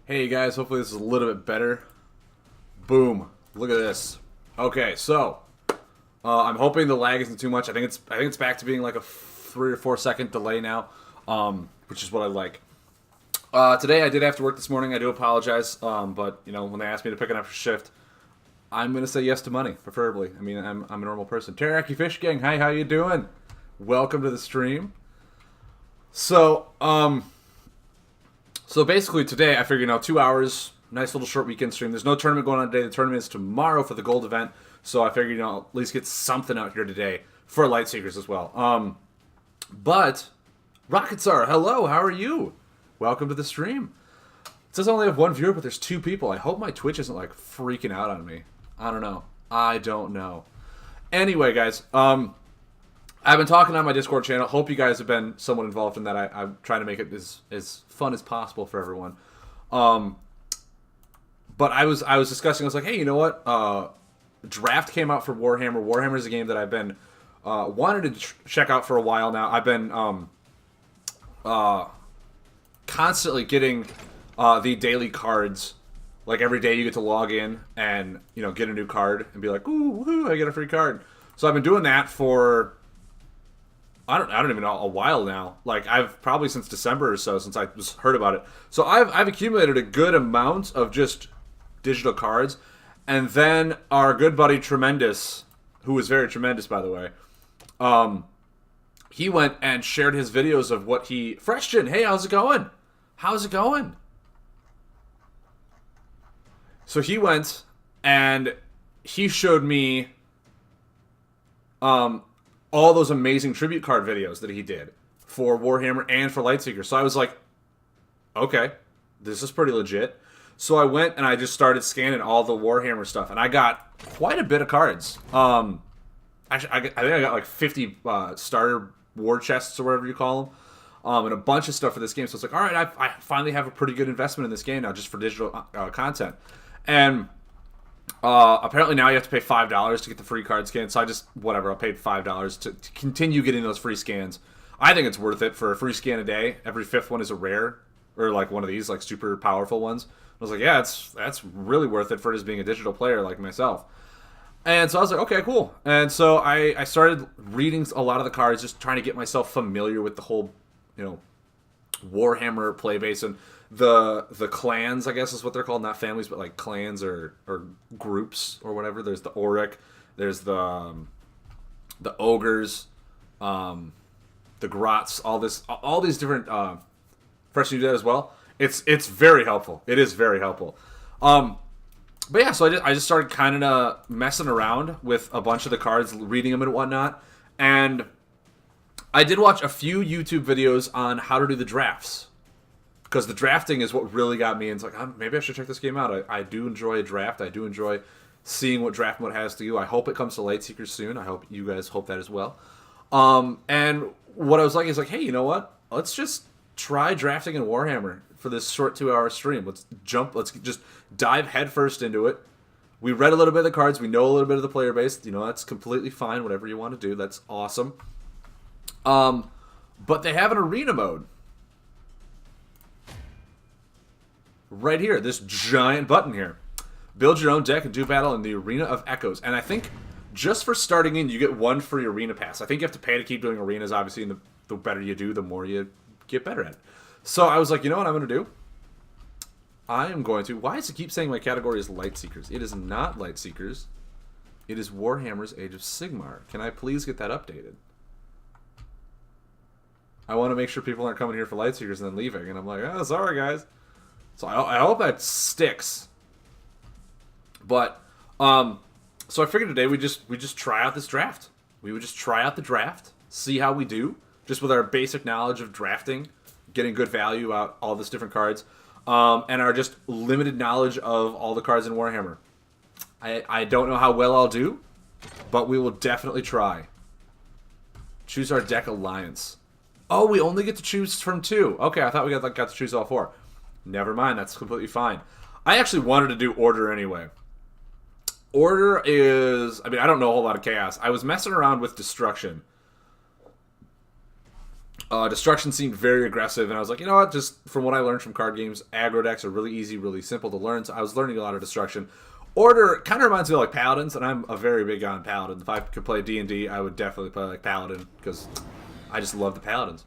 Hey guys, hopefully this is a little bit better. Boom. Look at this. Okay, so I'm hoping the lag isn't too much. I think it's back to being like a 3 or 4 second delay now, which is what I like. Today I did have to work this morning. I do apologize, but when they asked me to pick an extra shift, I'm gonna say yes to money, preferably. I mean, I'm a normal person. Teriyaki Fish Gang, hi, how you doing? Welcome to the stream. So basically today I figured 2 hours, nice little short weekend stream. There's no tournament going on today. The tournament is tomorrow for the gold event. So I figured at least get something out here today for Light Seekers as well. But Rocket Czar, hello, how are you? Welcome to the stream. It says I only have one viewer, but there's two people. I hope my Twitch isn't like freaking out on me. I don't know. Anyway, guys, I've been talking on my Discord channel. Hope you guys have been somewhat involved in that. I'm trying to make it as fun as possible for everyone. But I was discussing. I was like, hey, you know what? Draft came out for Warhammer. Warhammer is a game that I've been wanted to check out for a while now. I've been constantly getting the daily cards. Like every day, you get to log in and get a new card and be like, ooh, woohoo, I get a free card. So I've been doing that for I don't even know, a while now. Like I've probably since December or so, since I heard about it. So I've accumulated a good amount of just digital cards, and then our good buddy Tremendous, who was very tremendous by the way, he went and shared his videos of what he Freshton. Hey, how's it going? How's it going? So he went and he showed me all those amazing tribute card videos that he did for Warhammer and for Lightseeker. So I was like, okay, this is pretty legit. So I went and I just started scanning all the Warhammer stuff, and I got quite a bit of cards. Actually, I think I got like 50 starter war chests or whatever you call them, and a bunch of stuff for this game. So it's like, all right, I finally have a pretty good investment in this game now just for digital content. And apparently now you have to pay $5 to get the free card scan. So I just, whatever, I paid $5 to continue getting those free scans. I think it's worth it for a free scan a day. Every fifth one is a rare, or like one of these like super powerful ones. I was like, yeah, that's really worth it for just being a digital player like myself. And so I was like, okay, cool. And so I started reading a lot of the cards, just trying to get myself familiar with the whole, Warhammer play base and the clans, I guess is what they're called, not families, but like clans or groups or whatever. There's the Auric, there's the ogres, the grots, all these different fresh new that as well. It's very helpful. It is very helpful. But yeah, so I just started kind of messing around with a bunch of the cards, reading them and whatnot, and I did watch a few YouTube videos on how to do the drafts, because the drafting is what really got me. And it's like, maybe I should check this game out. I do enjoy a draft. I do enjoy seeing what draft mode has to do. I hope it comes to Lightseekers soon. I hope you guys hope that as well. And what I was like is like, hey, you know what? Let's just try drafting in Warhammer for this short 2-hour stream. Let's just dive headfirst into it. We read a little bit of the cards. We know a little bit of the player base. That's completely fine. Whatever you want to do, that's awesome. But they have an arena mode. Right here, this giant button here. Build your own deck and do battle in the Arena of Echoes. And I think just for starting in, you get one free arena pass. I think you have to pay to keep doing arenas, obviously, and the better you do, the more you get better at it. So I was like, you know what I'm going to do? I am going to... Why does it keep saying my category is Lightseekers? It is not Lightseekers. It is Warhammer's Age of Sigmar. Can I please get that updated? I want to make sure people aren't coming here for Lightseekers and then leaving. And I'm like, oh, sorry, guys. So I hope that sticks. But, so I figured today we just try out this draft. We would just try out the draft, see how we do, just with our basic knowledge of drafting, getting good value out all this different cards, and our just limited knowledge of all the cards in Warhammer. I don't know how well I'll do, but we will definitely try. Choose our deck alliance. Oh, we only get to choose from 2. Okay, I thought we got to choose all 4. Never mind, that's completely fine. I actually wanted to do Order anyway. Order is... I don't know a whole lot of Chaos. I was messing around with Destruction. Destruction seemed very aggressive, and I was like, you know what? Just from what I learned from card games, aggro decks are really easy, really simple to learn. So I was learning a lot of Destruction. Order kind of reminds me of like Paladins, and I'm a very big on Paladin. If I could play D&D, I would definitely play like Paladin because I just love the Paladins.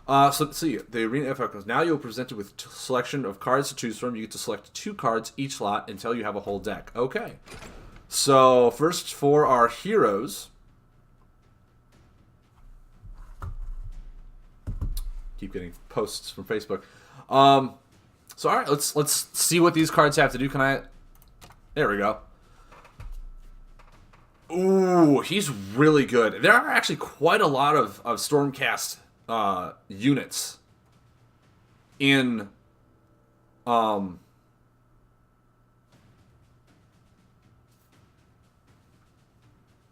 So let's see. The arena effect goes. Now you'll be presented with a selection of cards to choose from. You get to select 2 cards each slot until you have a whole deck. Okay. So first for our heroes. Keep getting posts from Facebook. So all right, let's see what these cards have to do. Can I? There we go. Ooh, he's really good. There are actually quite a lot of Stormcast units in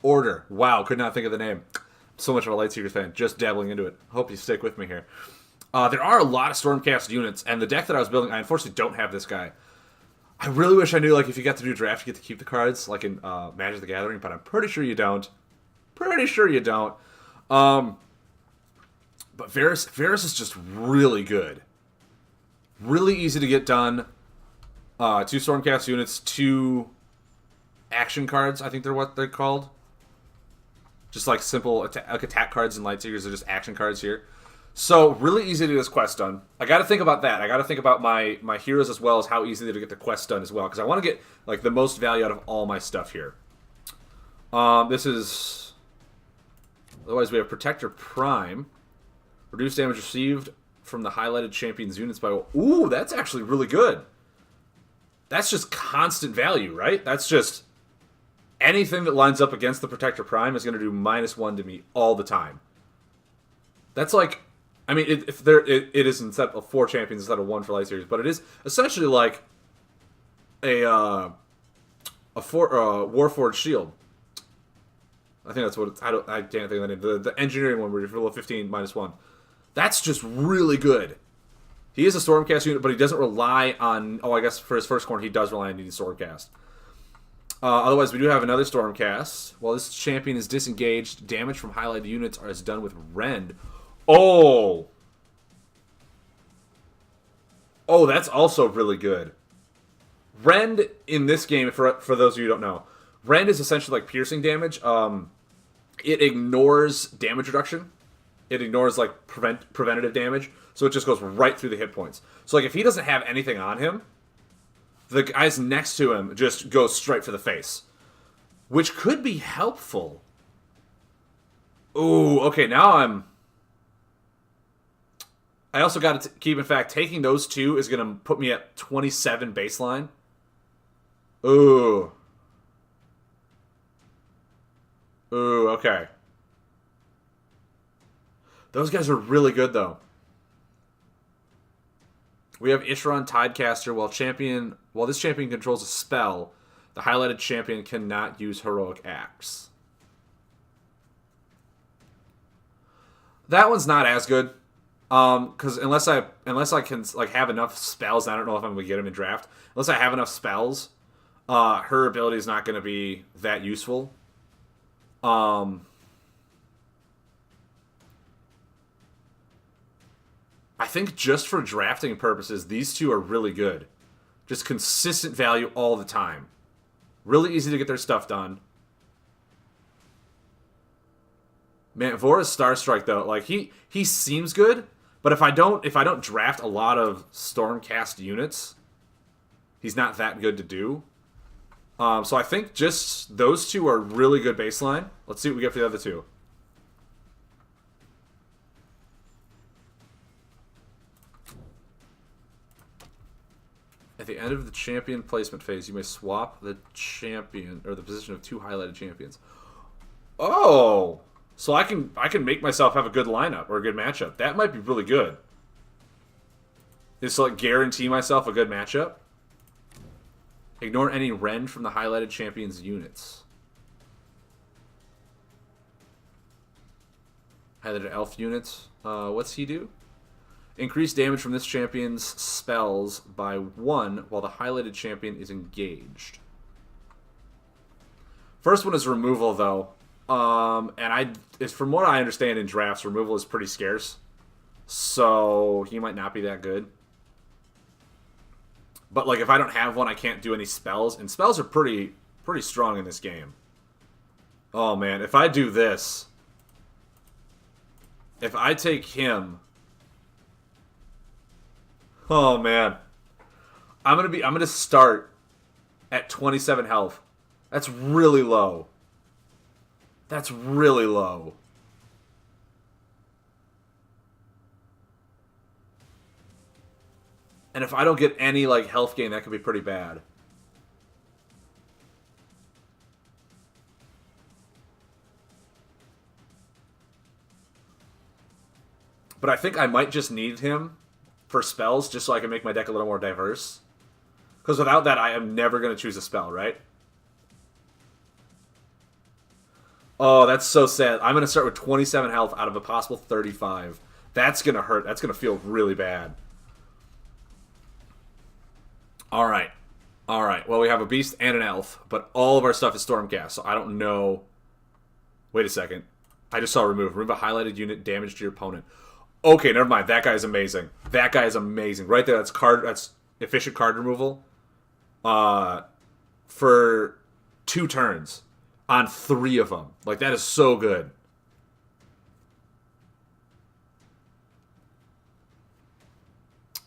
Order. Wow, could not think of the name. So much of a Lightseekers fan, just dabbling into it. Hope you stick with me here. There are a lot of Stormcast units, and the deck that I was building, I unfortunately don't have this guy. I really wish I knew, like, if you got to do draft, you get to keep the cards, like in Magic the Gathering, but I'm pretty sure you don't. Pretty sure you don't. But Varys is just really good. Really easy to get done. 2 Stormcast units, 2 action cards, I think they're what they're called. Just like simple attack cards and Lightseekers are just action cards here. So, really easy to get this quest done. I got to think about that. I got to think about my heroes as well as how easy to get the quest done as well. Because I want to get like the most value out of all my stuff here. This is... Otherwise, we have Protector Prime. Reduce damage received from the highlighted champion's units by... Ooh, that's actually really good. That's just constant value, right? That's just... Anything that lines up against the Protector Prime is going to do -1 to me all the time. That's like... I mean, it is instead of 4 champions instead of 1 for Lightseekers, but it is essentially like a Warforged shield. I think that's what it's... I can't think of the name. The engineering one where you're level 15 -1. That's just really good. He is a Stormcast unit, but he doesn't rely on... Oh, I guess for his first corner, he does rely on needing Stormcast. Otherwise, we do have another Stormcast. While this champion is disengaged, damage from highlighted units is done with Rend. Oh! Oh, that's also really good. Rend in this game, for those of you who don't know, Rend is essentially like piercing damage. It ignores damage reduction. It ignores like preventative damage, so it just goes right through the hit points. So like if he doesn't have anything on him, the guys next to him just go straight for the face, which could be helpful. Ooh, okay, now I also got to keep in fact, taking those 2 is going to put me at 27 baseline. Ooh. Ooh, okay. Those guys are really good, though. We have Ishran Tidecaster. While this champion controls a spell, the highlighted champion cannot use heroic acts. That one's not as good. Because unless I can like have enough spells, I don't know if I'm gonna get him in draft. Unless I have enough spells, her ability is not gonna be that useful. I think just for drafting purposes, these 2 are really good. Just consistent value all the time. Really easy to get their stuff done. Man, Vora's Starstrike though, like he seems good, but if I don't draft a lot of Stormcast units, he's not that good to do. So I think just those 2 are really good baseline. Let's see what we get for the other 2. At the end of the champion placement phase, you may swap the champion or the position of 2 highlighted champions. Oh, so I can make myself have a good lineup or a good matchup. That might be really good. Is to like guarantee myself a good matchup. Ignore any rend from the highlighted champion's units. Highlighted elf units. What's he do? Increase damage from this champion's spells by 1 while the highlighted champion is engaged. First one is removal, though. And from what I understand in drafts, removal is pretty scarce. So he might not be that good. But like if I don't have one, I can't do any spells, and spells are pretty strong in this game. Oh man, if I do this, if I take him, oh man, I'm gonna start at 27 health. That's really low. That's really low. And if I don't get any like health gain, that could be pretty bad. But I think I might just need him for spells just so I can make my deck a little more diverse. Because without that, I am never going to choose a spell, right? Oh, that's so sad. I'm going to start with 27 health out of a possible 35. That's going to hurt. That's going to feel really bad. Alright. Alright. Well, we have a beast and an elf, but all of our stuff is Stormcast, so I don't know... Wait a second. I just saw remove. Remove a highlighted unit, damage to your opponent. Okay, never mind. That guy is amazing. That guy is amazing. Right there, that's efficient card removal. For 2 turns. On 3 of them. Like, that is so good.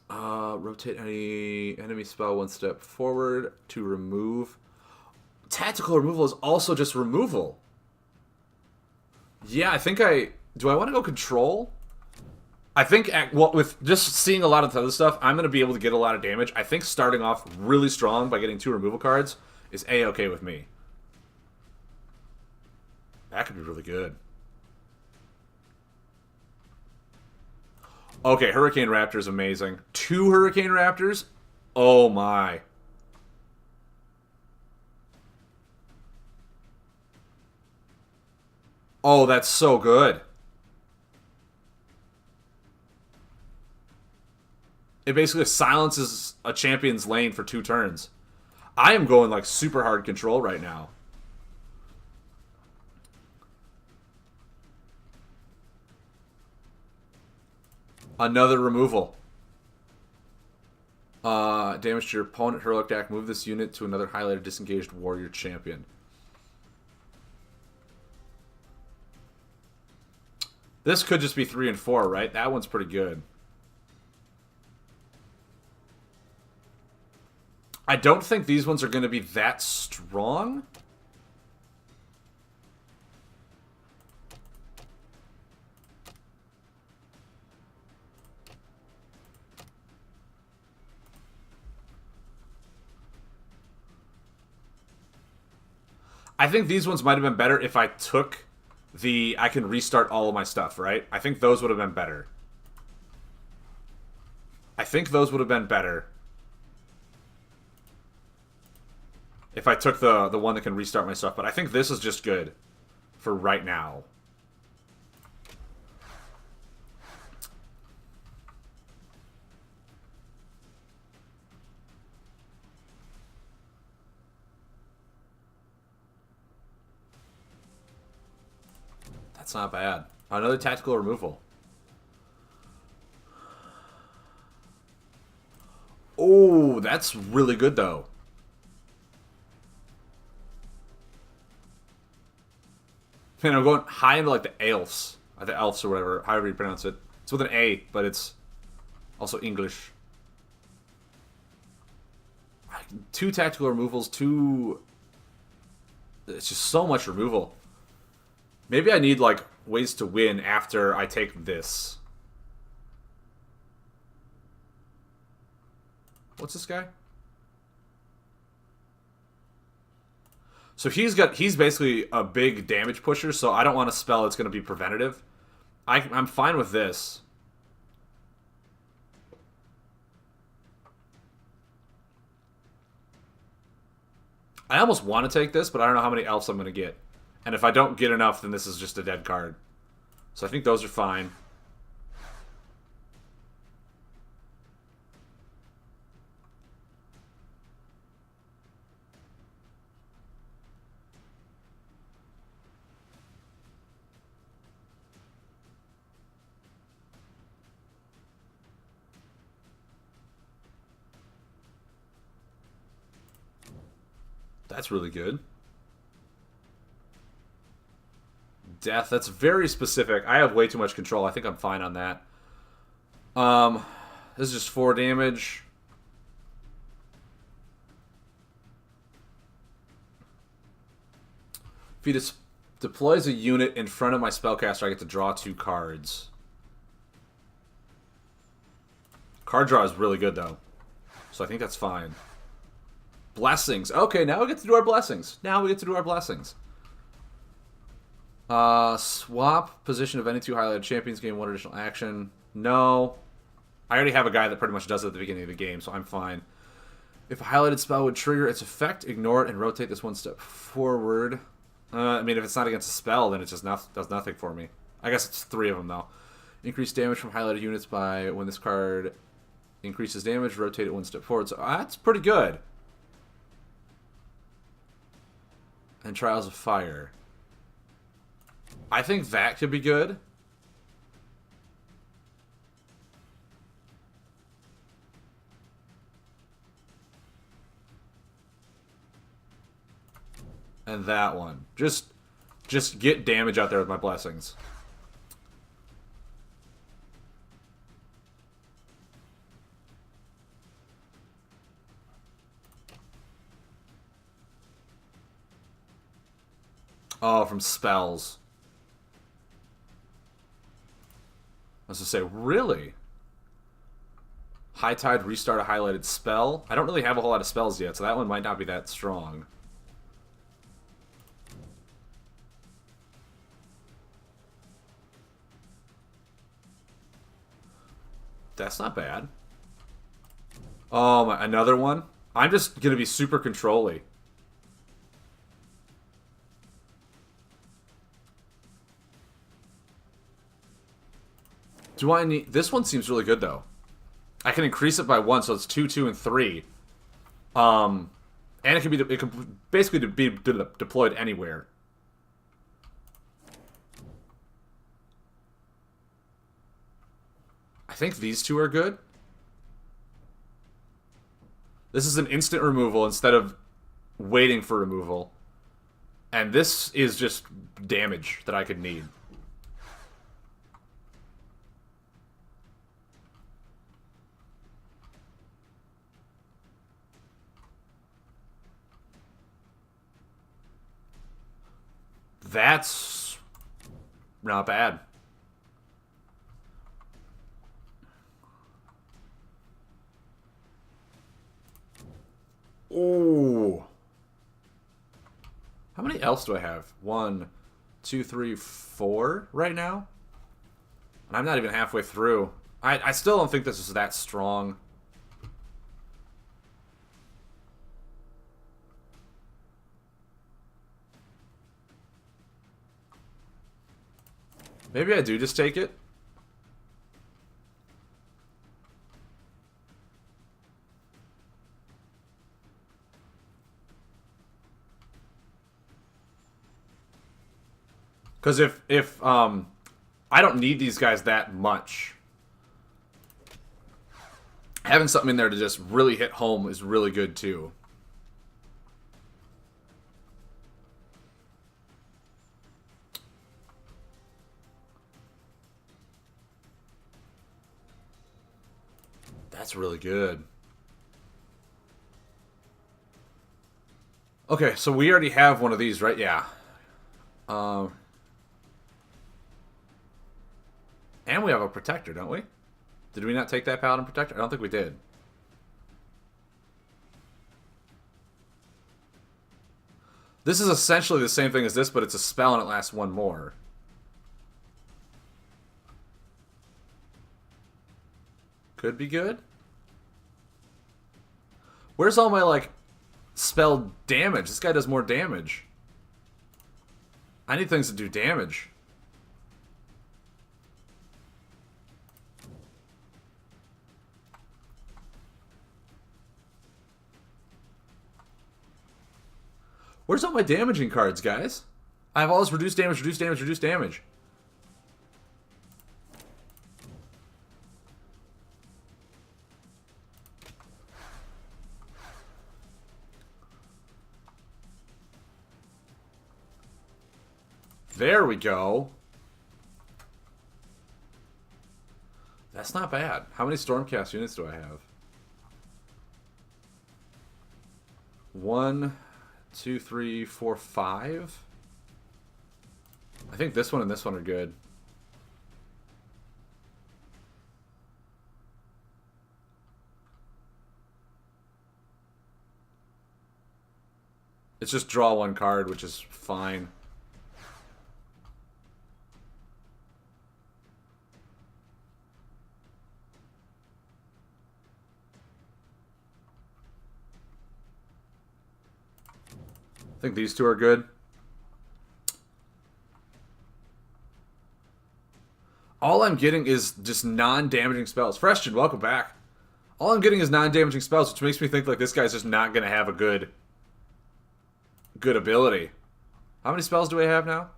Rotate any enemy spell 1 step forward to remove. Tactical removal is also just removal. Yeah, I think do I want to go control? I think, well, with just seeing a lot of the other stuff, I'm going to be able to get a lot of damage. I think starting off really strong by getting 2 removal cards is A-okay with me. That could be really good. Okay, Hurricane Raptor is amazing. 2 Hurricane Raptors? Oh my. Oh, that's so good. It basically silences a champion's lane for 2 turns. I am going like super hard control right now. Another removal. Damage to your opponent. Heroic act. Move this unit to another highlighted disengaged warrior champion. This could just be 3 and 4, right? That one's pretty good. I don't think these ones are going to be that strong. I think these ones might have been better if I took the I can restart all of my stuff, right? I think those would have been better. I think those would have been better if I took the one that can restart my stuff, but I think this is just good for right now. That's not bad. Another tactical removal. Oh, that's really good, though. Man, I'm going high into, like, the elves. The elves or whatever, however you pronounce it. It's with an A, but it's also English. 2 tactical removals, 2... It's just so much removal. Maybe I need, like, ways to win after I take this. What's this guy? So he's basically a big damage pusher, so I don't want a spell that's going to be preventative. I'm fine with this. I almost want to take this, but I don't know how many elves I'm going to get. And if I don't get enough, then this is just a dead card. So I think those are fine. That's really good. Death. That's very specific. I have way too much control. I think I'm fine on that. This is just 4 damage. If he deploys a unit in front of my spellcaster, I get to draw 2 cards. Card draw is really good, though. So I think that's fine. Blessings. Okay, now we get to do our blessings. Swap position of any 2 highlighted champions. Gain 1 additional action. No. I already have a guy that pretty much does it at the beginning of the game, so I'm fine. If a highlighted spell would trigger its effect, ignore it and rotate this 1 step forward. I mean, if it's not against a spell, then it just does nothing for me. I guess it's 3 of them, though. Increase damage from highlighted units by when this card increases damage, rotate it 1 step forward. So that's pretty good. And Trials of Fire. I think that could be good. And that one. Just get damage out there with my blessings. Oh, from spells. I was going to say, really? High Tide, restart a highlighted spell? I don't really have a whole lot of spells yet, so that one might not be that strong. That's not bad. Oh, another one? I'm just going to be super control-y. Do I need... This one seems really good, though. I can increase it by 1, so it's 2, 2, and 3. And it can basically be deployed anywhere. I think these 2 are good. This is an instant removal instead of waiting for removal. And this is just damage that I could need. That's not bad. Oh. How many else do I have? 1, 2, 3, 4 right now? And I'm not even halfway through. I still don't think this is that strong. Maybe I do just take it. Because if I don't need these guys that much, having something in there to just really hit home is really good too. That's really good. Okay, so we already have one of these, right? Yeah. And we have a protector, don't we? Did we not take that paladin protector? I don't think we did. This is essentially the same thing as this, but it's a spell and it lasts 1 more. Could be good. Where's all my, like, spell damage? This guy does more damage. I need things to do damage. Where's all my damaging cards, guys? I have all this reduced damage, reduced damage, reduced damage. There we go. That's not bad. How many Stormcast units do I have? 1, 2, 3, 4, 5. I think this one and this one are good. It's just draw one card, which is fine. I think these two are good. All I'm getting is just non-damaging spells. Freshton, welcome back. All I'm getting is non-damaging spells, which makes me think like this guy's just not going to have a good ability. How many spells do I have now?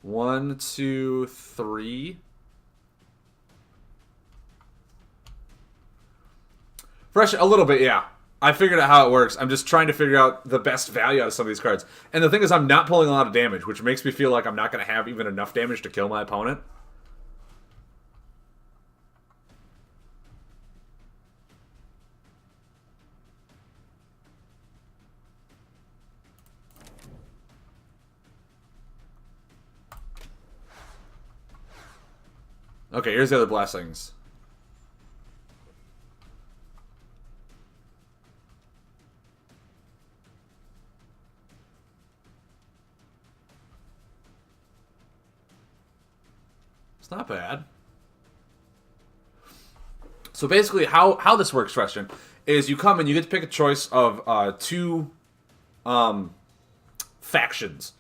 1, 2, 3. Fresh, a little bit, yeah. I figured out how it works. I'm just trying to figure out the best value out of some of these cards. And the thing is, I'm not pulling a lot of damage, which makes me feel like I'm not going to have even enough damage to kill my opponent. Okay, here's the other blessings. It's not bad. So basically, how this works, Freshton, is you come and you get to pick a choice of two factions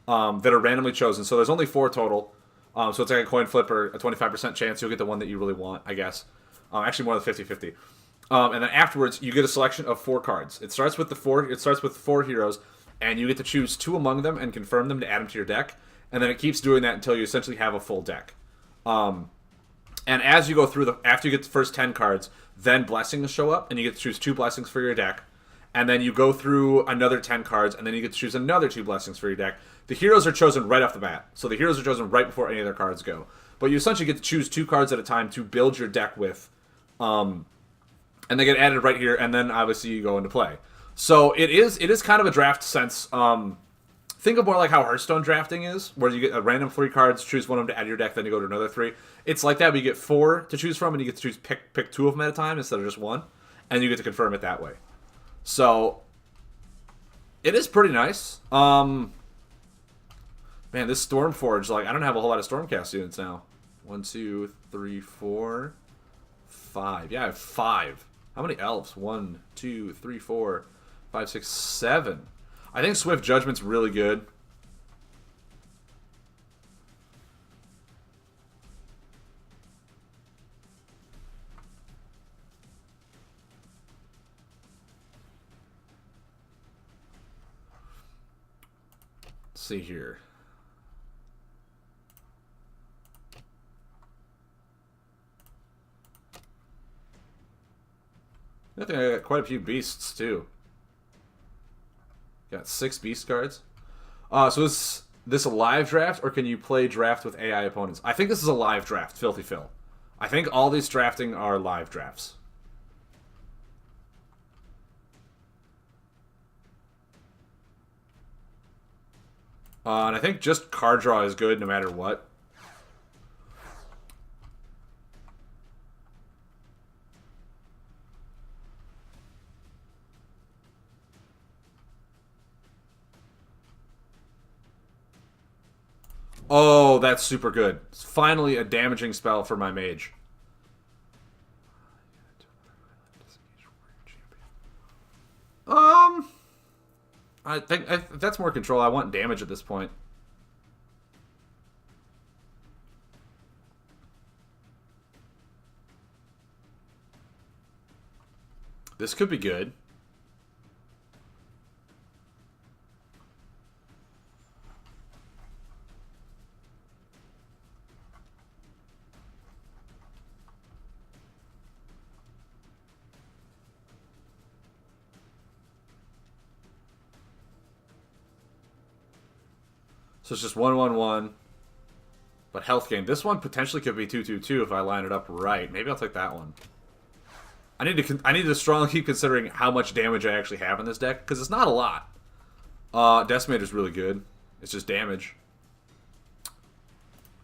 that are randomly chosen. So there's only 4 total. So it's like a coin flip or a 25% chance you'll get the one that you really want, I guess. Actually, more than 50-50. And then afterwards, you get a selection of 4 cards. It starts with the 4 heroes, and you get to choose 2 among them and confirm them to add them to your deck. And then it keeps doing that until you essentially have a full deck. And as you go through after you get the first 10 cards, then blessings show up, and you get to choose 2 blessings for your deck. And then you go through another 10 cards, and then you get to choose another 2 blessings for your deck. The heroes are chosen right off the bat. So the heroes are chosen right before any other cards go. But you essentially get to choose 2 cards at a time to build your deck with. And they get added right here, and then obviously you go into play. So it is kind of a draft sense. Think of more like how Hearthstone drafting is, where you get a random 3 cards, choose one of them to add to your deck, then you go to another 3. It's like that, but you get 4 to choose from, and you get to choose pick 2 of them at a time instead of just 1, and you get to confirm it that way. So it is pretty nice. Man, this Stormforge, like I don't have a whole lot of Stormcast units now. 1, 2, 3, 4, 5. Yeah, I have 5. How many elves? 1, 2, 3, 4, 5, 6, 7. I think Swift Judgment's really good. Let's see here. I think I got quite a few beasts too. Got 6 beast cards. So is this a live draft, or can you play draft with AI opponents? I think this is a live draft, Filthy Phil. I think all these drafting are live drafts. And I think just card draw is good no matter what. Oh, that's super good. It's finally a damaging spell for my mage. I think that's more control. I want damage at this point. This could be good. So it's just 1/1/1. But health gain. This one potentially could be 2/2/2 if I line it up right. Maybe I'll take that one. I need to strongly keep considering how much damage I actually have in this deck, because it's not a lot. Decimator's really good. It's just damage.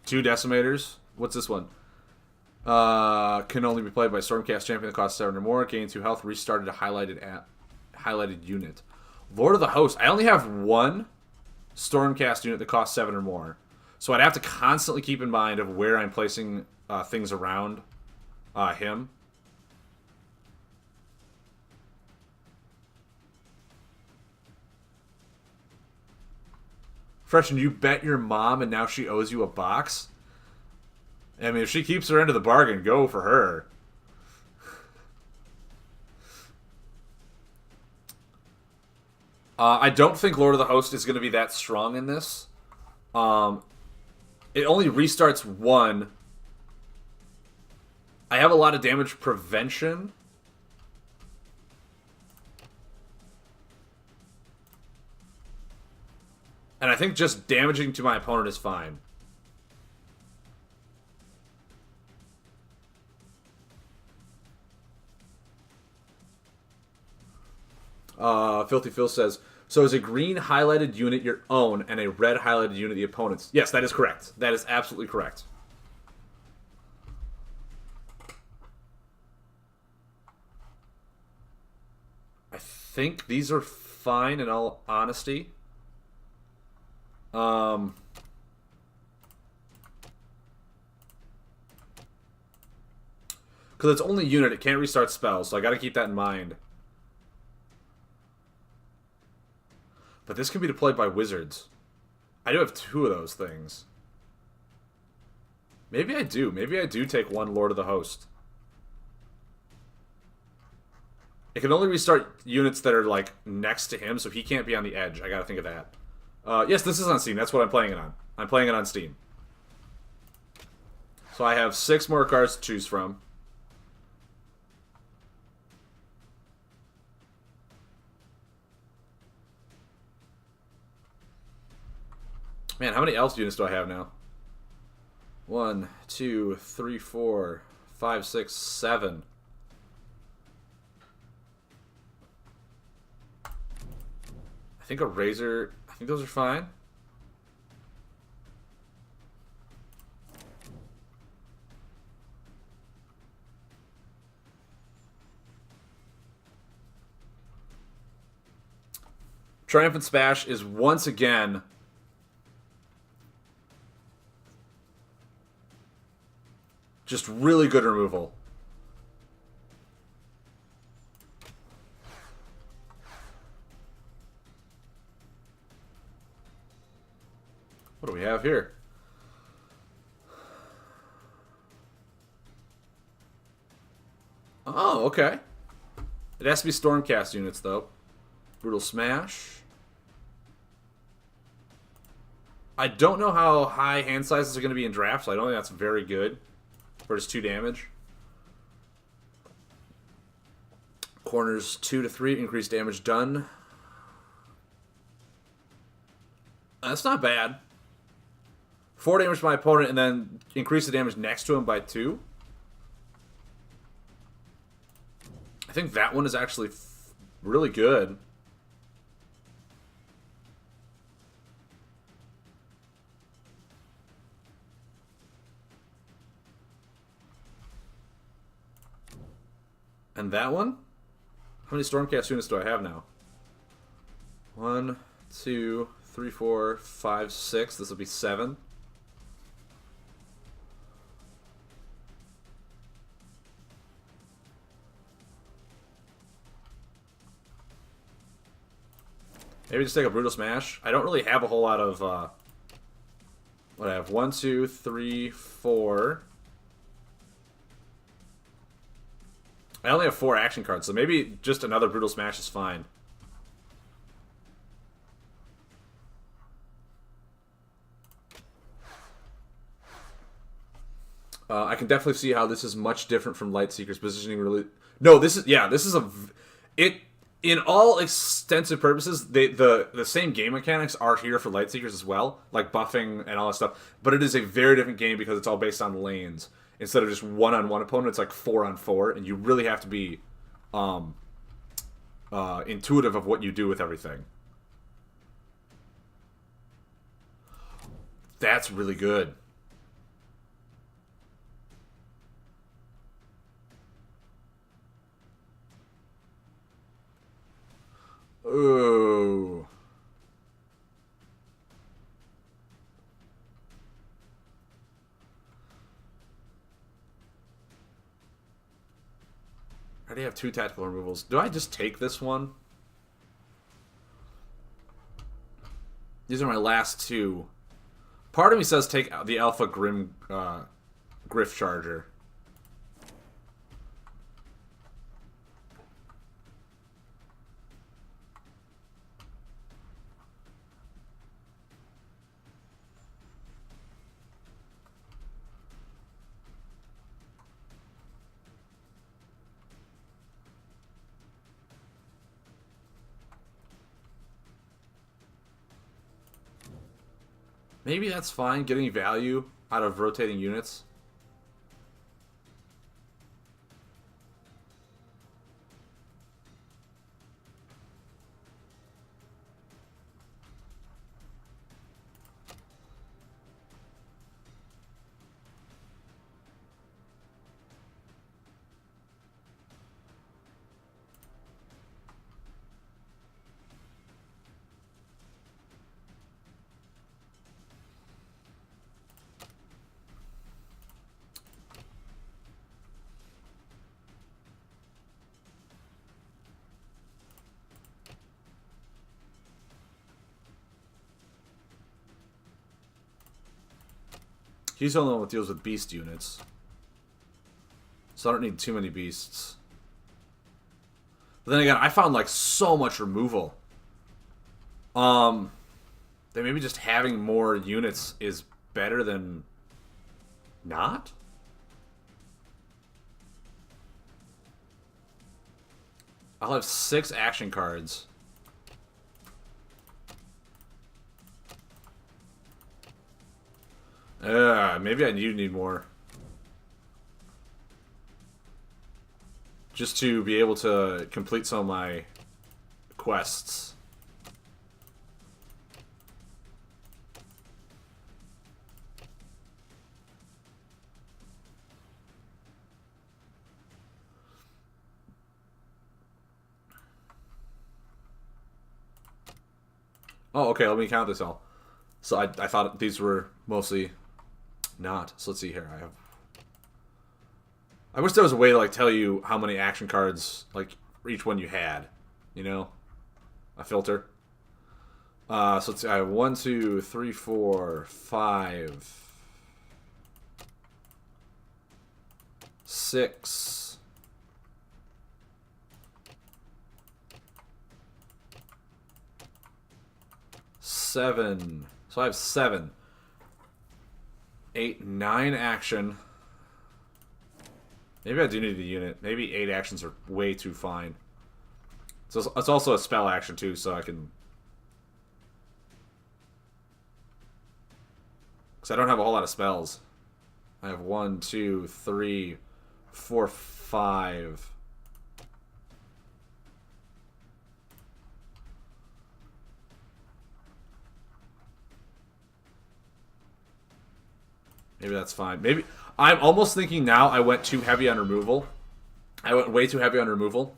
2 Decimators. What's this one? Can only be played by Stormcast champion that costs 7 or more. Gain 2 health. Restarted a highlighted unit. Lord of the Host. I only have 1 Stormcast unit that costs 7 or more. So I'd have to constantly keep in mind of where I'm placing things around him. Fresh, and you bet your mom and now she owes you a box? I mean, if she keeps her end of the bargain, go for her. I don't think Lord of the Host is going to be that strong in this. It only restarts 1. I have a lot of damage prevention. And I think just damaging to my opponent is fine. Filthy Phil says, so is a green highlighted unit your own and a red highlighted unit the opponent's? Yes, that is correct. That is absolutely correct. I think these are fine in all honesty. Because it's only unit, it can't restart spells, so I gotta keep that in mind. But this can be deployed by wizards. I do have 2 of those things. Maybe I do. Maybe I do take 1 Lord of the Host. It can only restart units that are, like, next to him, so he can't be on the edge. I gotta think of that. Yes, this is on Steam. That's what I'm playing it on. I'm playing it on Steam. So I have 6 more cards to choose from. Man, how many elf units do I have now? 1, 2, 3, 4, 5, 6, 7. I think a razor. I think those are fine. Triumphant Smash is once again just really good removal. What do we have here? Oh, okay. It has to be Stormcast units, though. Brutal Smash. I don't know how high hand sizes are going to be in draft, so I don't think that's very good. For just 2 damage. Corners 2 to 3, increased damage done. That's not bad. 4 damage to my opponent, and then increase the damage next to him by 2. I think that one is actually really good. And that one? How many Stormcast units do I have now? 1, 2, 3, 4, 5, 6. This will be 7. Maybe just take a Brutal Smash. I don't really have a whole lot of... what I have? 1, 2, 3, 4... I only have 4 action cards, so maybe just another Brutal Smash is fine. I can definitely see how this is much different from Lightseeker's positioning. Really, no, this is this is a In all extensive purposes, the same game mechanics are here for Lightseekers as well, like buffing and all that stuff. But it is a very different game because it's all based on lanes instead of just one-on-one opponent. It's like 4-on-4, and you really have to be intuitive of what you do with everything. That's really good. Ooh. I already have 2 tactical removals. Do I just take this one? These are my last 2. Part of me says take the Alpha Griff Charger. Maybe that's fine, getting value out of rotating units. He's the only one that deals with beast units. So I don't need too many beasts. But then again, I found like so much removal. That maybe just having more units is better than not? I'll have 6 action cards. Maybe I do need more. Just to be able to complete some of my quests. Oh, okay, let me count this all. So I thought these were mostly not. So let's see here. I wish there was a way to like tell you how many action cards like each one you had. You know? A filter. So let's see. I have 1, 2, 3, 4, 5, 6. 7. So I have 7. 8, 9 action. Maybe I do need a unit. Maybe 8 actions are way too fine. So it's also a spell action too, so I can... Because I don't have a whole lot of spells. I have 1, 2, 3, 4, 5... Maybe that's fine. Maybe I'm almost thinking now I went too heavy on removal. I went way too heavy on removal,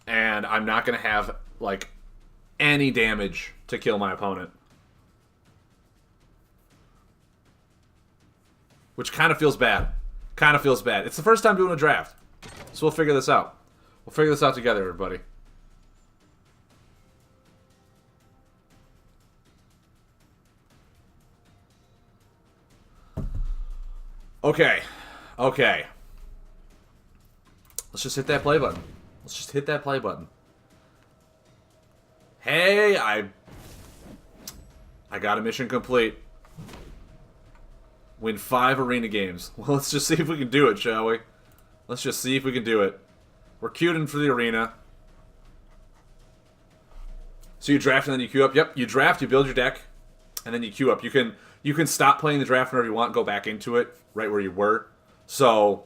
and I'm not going to have like any damage to kill my opponent. Which kind of feels bad. Kind of feels bad. It's the first time doing a draft. So we'll figure this out. We'll figure this out together, everybody. Okay. Okay. Let's just hit that play button. Let's just hit that play button. Hey, I got a mission complete. Win 5 arena games. Well, let's just see if we can do it, shall we? Let's just see if we can do it. We're queued in for the arena. So you draft and then you queue up. Yep, you draft, you build your deck, and then you queue up. You can stop playing the draft whenever you want, go back into it right where you were. So,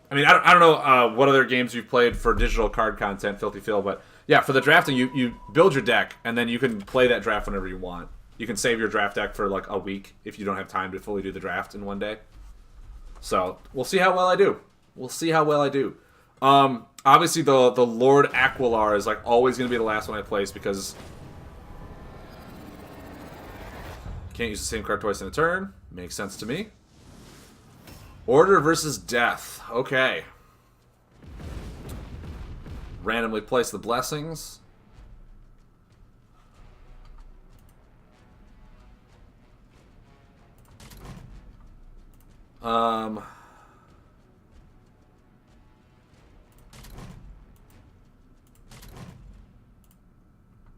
I mean, I don't know what other games you've played for digital card content, Filthy Phil, but yeah, for the drafting, you build your deck, and then you can play that draft whenever you want. You can save your draft deck for like a week if you don't have time to fully do the draft in one day. So we'll see how well I do. We'll see how well I do. Obviously, the Lord Aquilar is like always going to be the last one I place because can't use the same card twice in a turn. Makes sense to me. Order versus Death. Okay. Randomly place the blessings.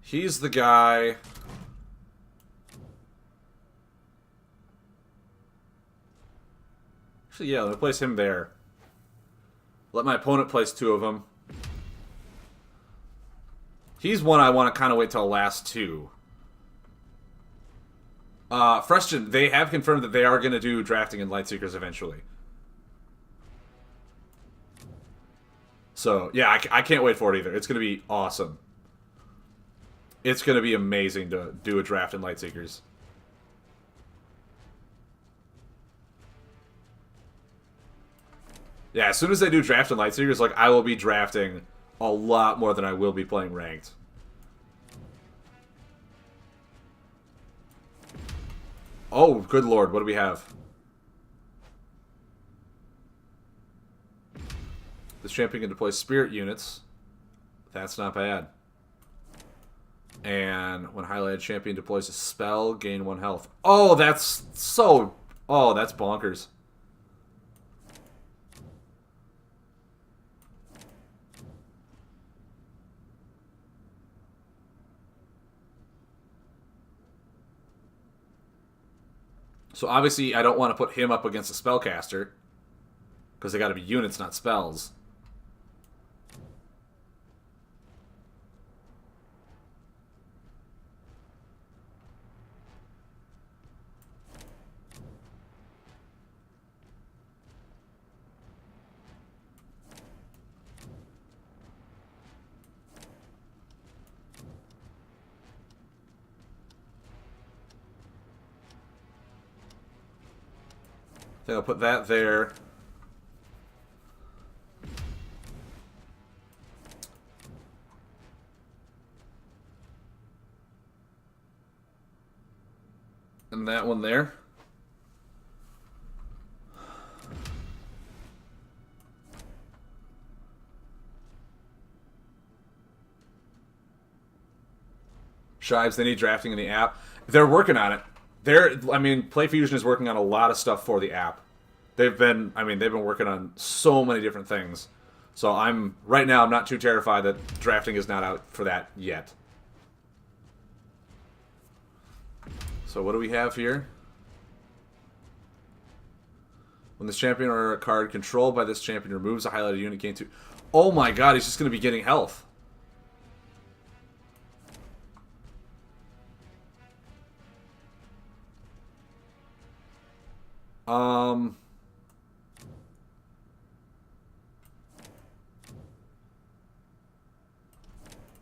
He's the guy. Actually, yeah, let me place him there. Let my opponent place two of them. He's one I want to kind of wait till the last two. Freston, they have confirmed that they are going to do drafting in Lightseekers eventually. So, yeah, I can't wait for it either. It's going to be awesome. It's going to be amazing to do a draft in Lightseekers. Yeah, as soon as they do draft in Lightseekers, like, I will be drafting a lot more than I will be playing ranked. Oh, good lord, what do we have? This champion can deploy spirit units. That's not bad. And when highlighted champion deploys a spell, gain 1 health. Oh, that's so... Oh, that's bonkers. So obviously I don't want to put him up against a spellcaster. Because they got to be units, not spells. I think I'll put that there. And that one there. Shives, they need drafting in the app. They're working on it. I mean, PlayFusion is working on a lot of stuff for the app. They've been working on so many different things. So right now I'm not too terrified that drafting is not out for that yet. So what do we have here? When this champion or a card controlled by this champion removes a highlighted unit, gain 2. Oh my god, he's just going to be getting health.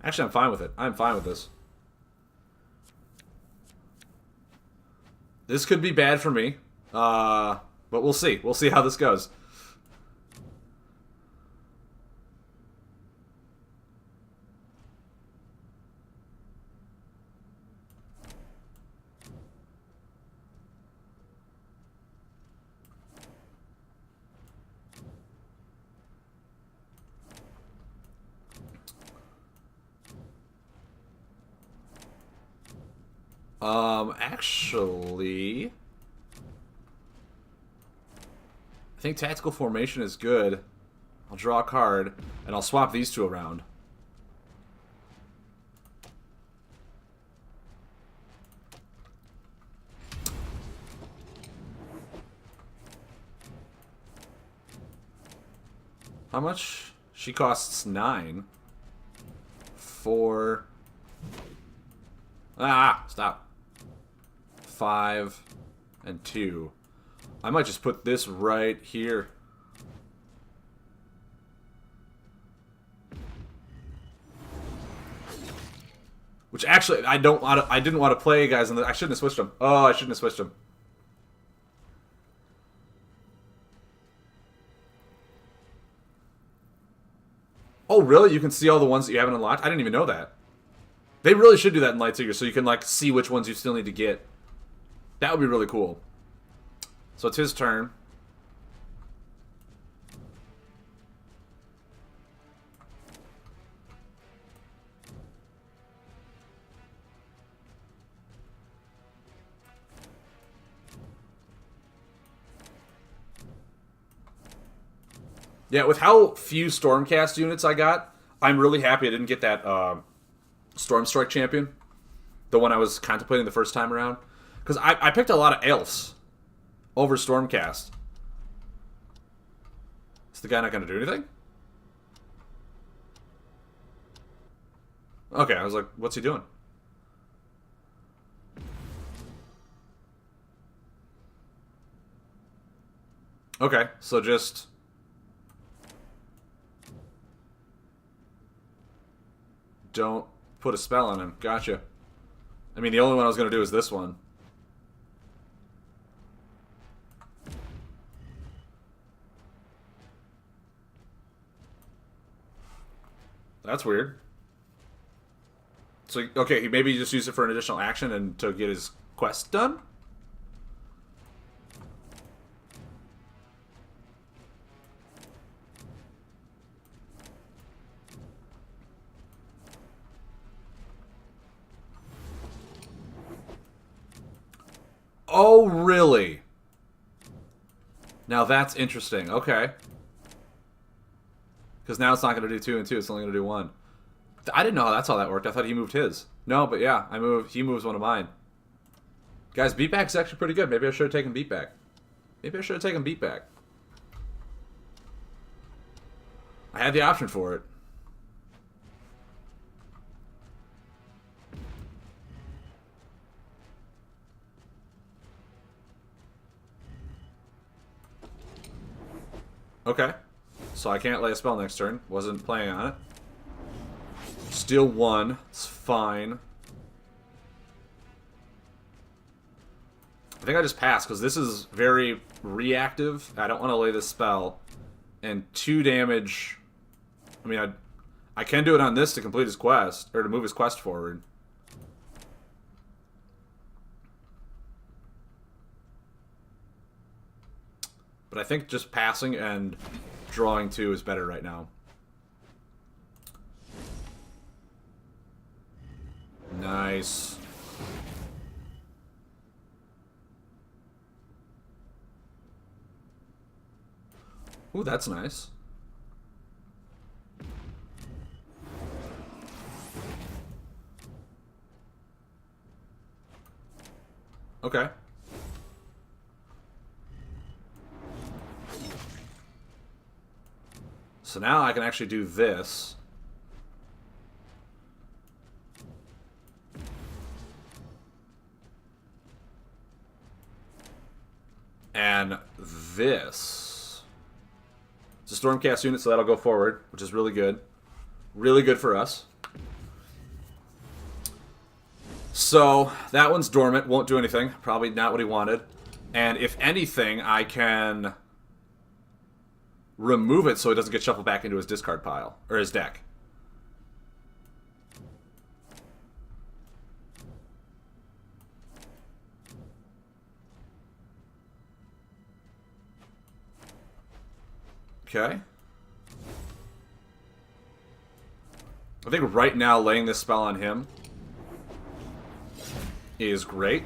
Actually, I'm fine with it. I'm fine with this. This could be bad for me. But we'll see. We'll see how this goes. Actually, I think tactical formation is good. I'll draw a card, and I'll swap these two around. How much? She costs 9. 4. Ah, stop. 5 and 2. I might just put this right here. Which actually, I didn't want to play guys, I shouldn't have switched them. Oh, I shouldn't have switched them. Oh, really? You can see all the ones that you haven't unlocked? I didn't even know that. They really should do that in Lightseeker so you can, like, see which ones you still need to get. That would be really cool. So it's his turn. Yeah, with how few Stormcast units I got, I'm really happy I didn't get that Stormstrike champion. The one I was contemplating the first time around. Because I picked a lot of elves over Stormcast. Is the guy not going to do anything? Okay, I was like, what's he doing? Okay, so just... don't put a spell on him. Gotcha. I mean, the only one I was going to do is this one. That's weird. So, okay, he maybe just used it for an additional action and to get his quest done? Oh, really? Now that's interesting. Okay. Because now it's not going to do 2 and 2. It's only going to do 1. I didn't know that's how that worked. I thought he moved his. No, but yeah, he moves one of mine. Guys, beatback's actually pretty good. Maybe I should have taken beatback. Maybe I should have taken beatback. I had the option for it. Okay. So I can't lay a spell next turn. Wasn't planning on it. Steal 1. It's fine. I think I just passed because this is very reactive. I don't want to lay this spell. And 2 damage. I mean, I can do it on this to complete his quest. Or to move his quest forward. But I think just passing and drawing 2 is better right now. Nice. Ooh, that's nice. Okay. So now I can actually do this. And this. It's a Stormcast unit, so that'll go forward, which is really good. Really good for us. So, that one's dormant, won't do anything. Probably not what he wanted. And if anything, I can remove it so it doesn't get shuffled back into his discard pile. Or his deck. Okay. I think right now laying this spell on him is great.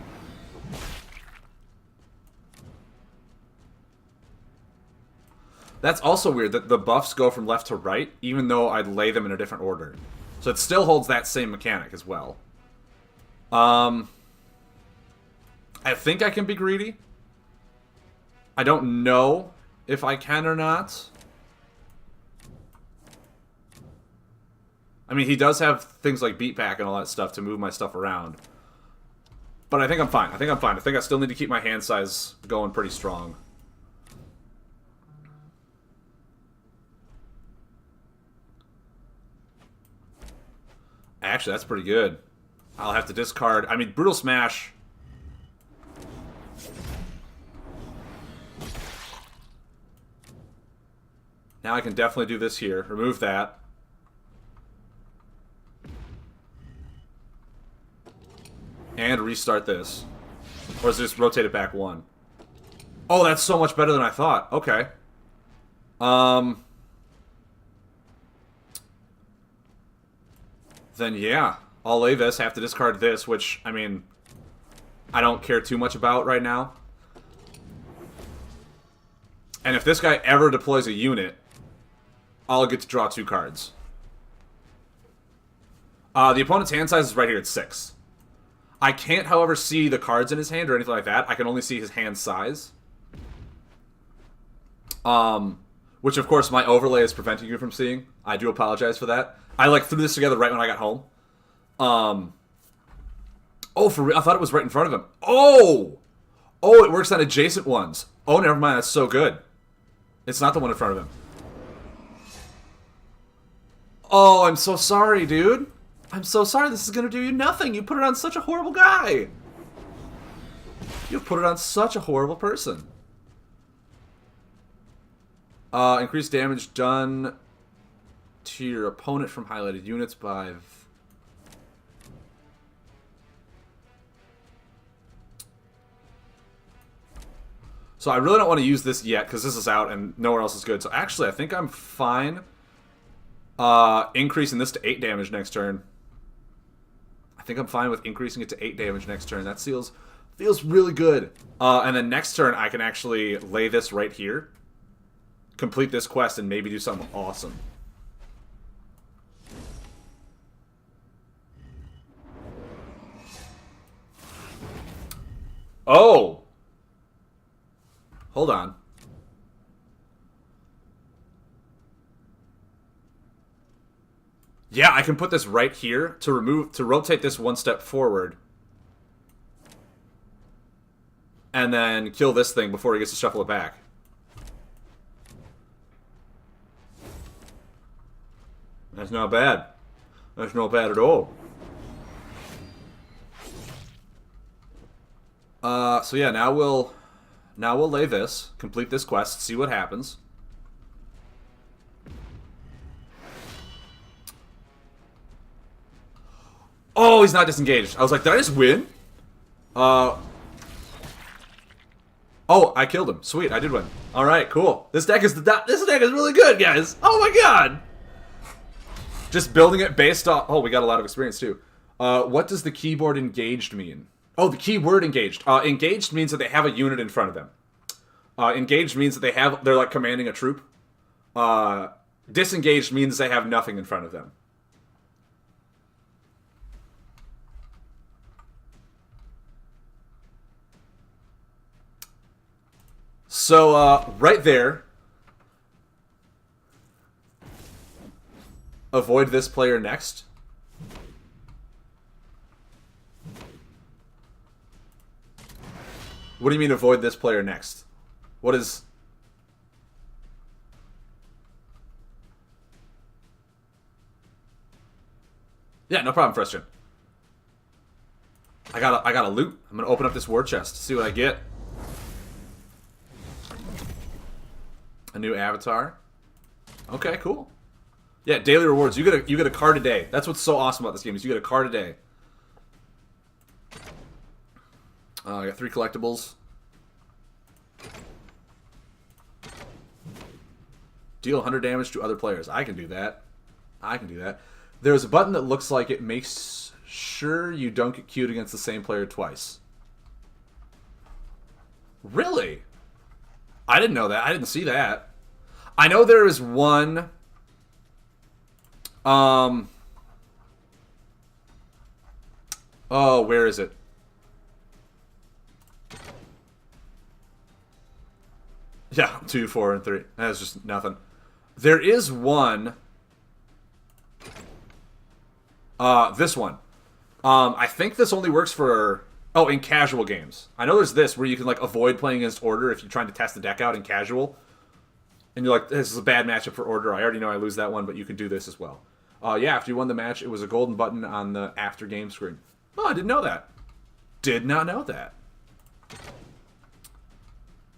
That's also weird that the buffs go from left to right, even though I'd lay them in a different order. So it still holds that same mechanic as well. I think I can be greedy. I don't know if I can or not. I mean, he does have things like beatback and all that stuff to move my stuff around. But I think I'm fine. I think I'm fine. I think I still need to keep my hand size going pretty strong. Actually, that's pretty good. I'll have to discard... I mean, Brutal Smash... Now I can definitely do this here. Remove that. And restart this. Or is it just rotate it back one? Oh, that's so much better than I thought. Okay. Then yeah. I'll lay this, have to discard this, which, I mean, I don't care too much about right now. And if this guy ever deploys a unit, I'll get to draw 2 cards. The opponent's hand size is right here at 6. I can't, however, see the cards in his hand or anything like that. I can only see his hand size. Which, of course, my overlay is preventing you from seeing. I do apologize for that. I, like, threw this together right when I got home. Oh, for real? I thought it was right in front of him. Oh! Oh, it works on adjacent ones. Oh, never mind. That's so good. It's not the one in front of him. Oh, I'm so sorry, dude. I'm so sorry. This is going to do you nothing. You put it on such a horrible guy. You've put it on such a horrible person. Increased damage done to your opponent from highlighted units by... So I really don't want to use this yet, because this is out and nowhere else is good. So actually, I think I'm fine increasing this to 8 damage next turn. I think I'm fine with increasing it to 8 damage next turn. That feels really good. And then next turn, I can actually lay this right here, complete this quest, and maybe do something awesome. Oh! Hold on. Yeah, I can put this right here to rotate this 1 step forward. And then kill this thing before he gets to shuffle it back. That's not bad. That's not bad at all. So yeah, now we'll lay this, complete this quest, see what happens. Oh, he's not disengaged. I was like, did I just win? Oh, I killed him. Sweet, I did win. All right, cool. This deck is really good, guys. Oh my god. Just building it based off. Oh, we got a lot of experience too. What does the keyboard engaged mean? Oh, the keyword engaged. Engaged means that they have a unit in front of them. Engaged means that they're like commanding a troop. Disengaged means they have nothing in front of them. So, right there, avoid this player next. What do you mean avoid this player next? What is... Yeah, no problem, Frustration. I got a loot. I'm gonna open up this war chest, see what I get. A new avatar. Okay, cool. Yeah, daily rewards. You get a card a day. That's what's so awesome about this game is you get a card a day. I got 3 collectibles. Deal 100 damage to other players. I can do that. I can do that. There's a button that looks like it makes sure you don't get queued against the same player twice. Really? I didn't know that. I didn't see that. I know there is one... Oh, where is it? Yeah, 2, 4, and 3. That's just nothing. There is one... this one. I think this only works for Oh, in casual games. I know there's this where you can like avoid playing against Order if you're trying to test the deck out in casual. And you're like, this is a bad matchup for Order. I already know I lose that one, but you can do this as well. Yeah, after you won the match, it was a golden button on the after game screen. Oh, I didn't know that. Did not know that.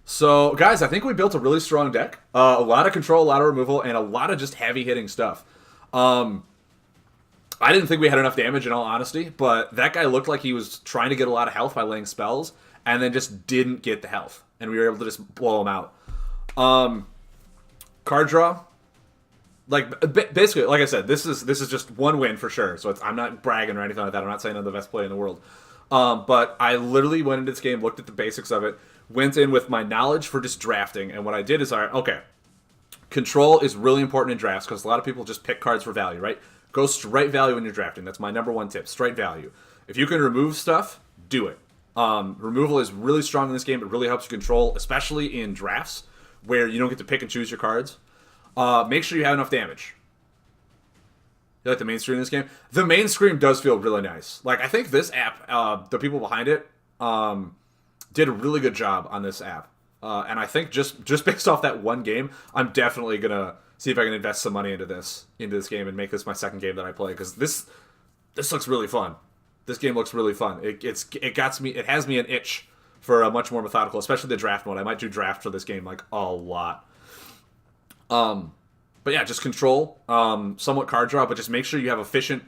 So, guys, I think we built a really strong deck. A lot of control, a lot of removal, and a lot of just heavy-hitting stuff. I didn't think we had enough damage, in all honesty, but that guy looked like he was trying to get a lot of health by laying spells, and then just didn't get the health. And we were able to just blow him out. Card draw. Like, basically, like I said, this is just one win for sure. So I'm not bragging or anything like that. I'm not saying I'm the best player in the world. But I literally went into this game, looked at the basics of it, went in with my knowledge for just drafting, and what I did is, okay, control is really important in drafts because a lot of people just pick cards for value, right? Go straight value when you're drafting. That's my number one tip, straight value. If you can remove stuff, do it. Removal is really strong in this game. It really helps you control, especially in drafts where you don't get to pick and choose your cards. Make sure you have enough damage. You like the main screen in this game? The main screen does feel really nice. Like, I think this app, the people behind it, did a really good job on this app. And I think just based off that one game, I'm definitely going to see if I can invest some money into this game and make this my second game that I play. Because this looks really fun. This game looks really fun. It has me an itch for a much more methodical, especially the draft mode. I might do draft for this game like a lot. But yeah, just control, somewhat card draw, but just make sure you have efficient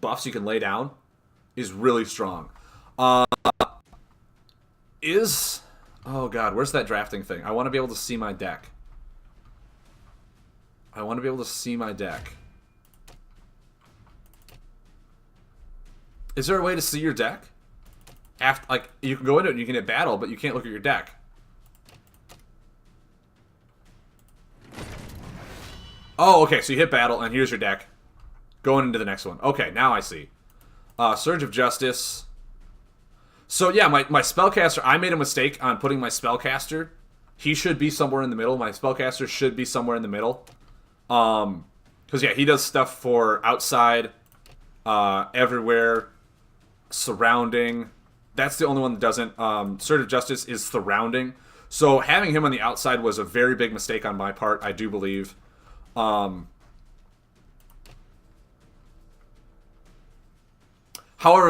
buffs you can lay down is really strong. Oh god, where's that drafting thing? I want to be able to see my deck. Is there a way to see your deck? Like, you can go into it and you can hit battle, but you can't look at your deck. Oh, okay, so you hit battle, and here's your deck. Going into the next one. Okay, now I see. Surge of Justice. So, yeah, my Spellcaster, I made a mistake on putting my Spellcaster. He should be somewhere in the middle. My Spellcaster should be somewhere in the middle. Because, yeah, he does stuff for outside, everywhere, surrounding. That's the only one that doesn't. Surge of Justice is surrounding. So, having him on the outside was a very big mistake on my part, I do believe. However,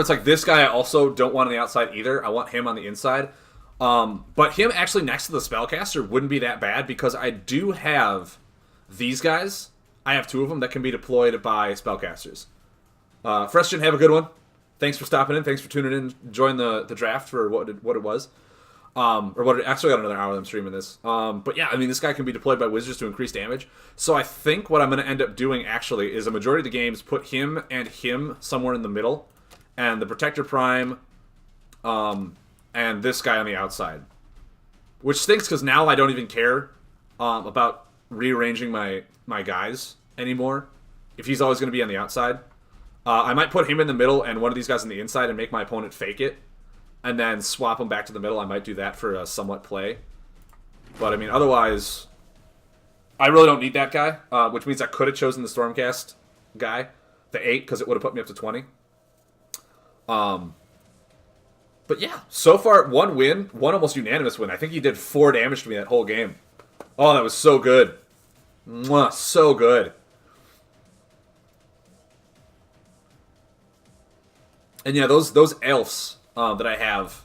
it's like this guy I also don't want on the outside either. I want him on the inside. But him actually next to the Spellcaster wouldn't be that bad because I do have these guys. I have two of them that can be deployed by Spellcasters. Frestian, have a good one. Thanks for stopping in. Thanks for tuning in. Join the draft for what it was. Actually got another hour that I'm streaming this. But yeah, I mean, this guy can be deployed by wizards to increase damage. So I think what I'm going to end up doing, actually, is a majority of the games put him and him somewhere in the middle, and the Protector Prime, and this guy on the outside. Which stinks, because now I don't even care about rearranging my guys anymore, if he's always going to be on the outside. I might put him in the middle and one of these guys on the inside and make my opponent fake it. And then swap them back to the middle. I might do that for a somewhat play. But, I mean, otherwise, I really don't need that guy. Which means I could have chosen the Stormcast guy, the 8, because it would have put me up to 20. But, yeah, so far, one win, one almost unanimous win. I think he did 4 damage to me that whole game. Oh, that was so good. Mwah, so good. And, yeah, those elves... that I have.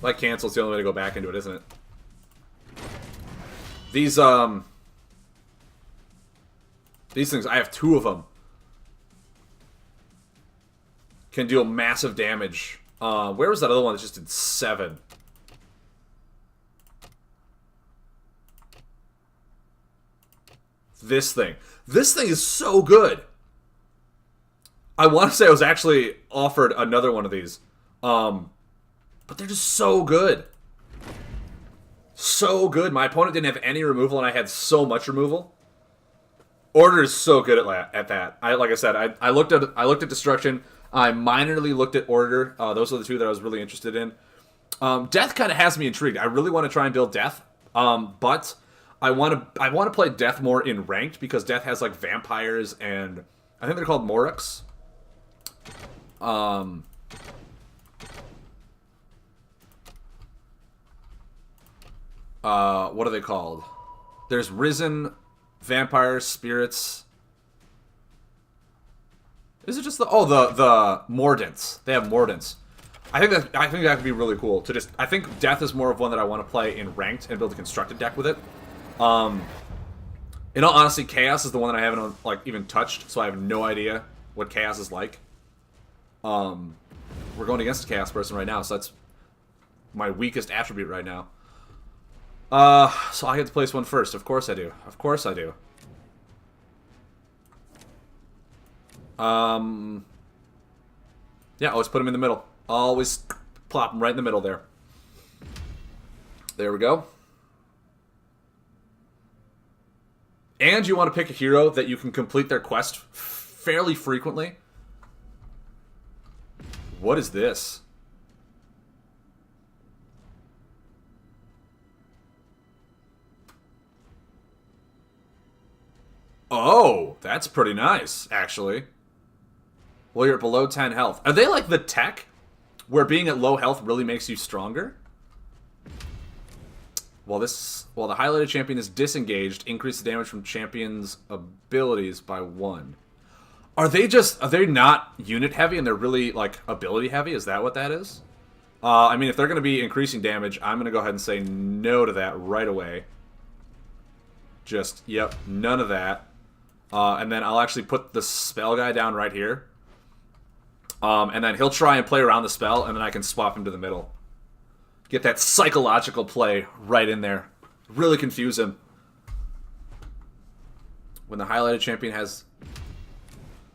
Like, cancel's the only way to go back into it, isn't it? These things, I have 2 of them. Can deal massive damage. Where was that other one that just did 7? This thing. This thing is so good. I want to say I was actually offered another one of these. But they're just so good. So good. My opponent didn't have any removal, and I had so much removal. Order is so good at that. Like I said, I looked at Destruction. I minorly looked at Order. Those are the 2 that I was really interested in. Death kind of has me intrigued. I really want to try and build Death. But I want to play Death more in Ranked, because Death has like vampires and I think they're called Moruks. what are they called? There's Risen, Vampires, Spirits. Is it just the the Mordants? They have Mordants. I think that could be really cool to just. I think Death is more of one that I want to play in ranked and build a constructed deck with it. In all honesty, Chaos is the one that I haven't like even touched, so I have no idea what Chaos is like. We're going against a Chaos person right now, so that's my weakest attribute right now. So I get to place one first. Of course I do. Of course I do. Yeah, always put him in the middle. Always plop him right in the middle there. There we go. And you want to pick a hero that you can complete their quest fairly frequently. What is this? Oh, that's pretty nice, actually. Well, you're below 10 health. Are they like the tech where being at low health really makes you stronger? While the highlighted champion is disengaged, increase the damage from champion's abilities by 1. Are they not unit heavy and they're really like ability heavy? Is that what that is? I mean, if they're going to be increasing damage, I'm going to go ahead and say no to that right away. Just, yep, none of that. And then I'll actually put the spell guy down right here. And then he'll try and play around the spell, and then I can swap him to the middle. Get that psychological play right in there. Really confuse him. When the highlighted champion has...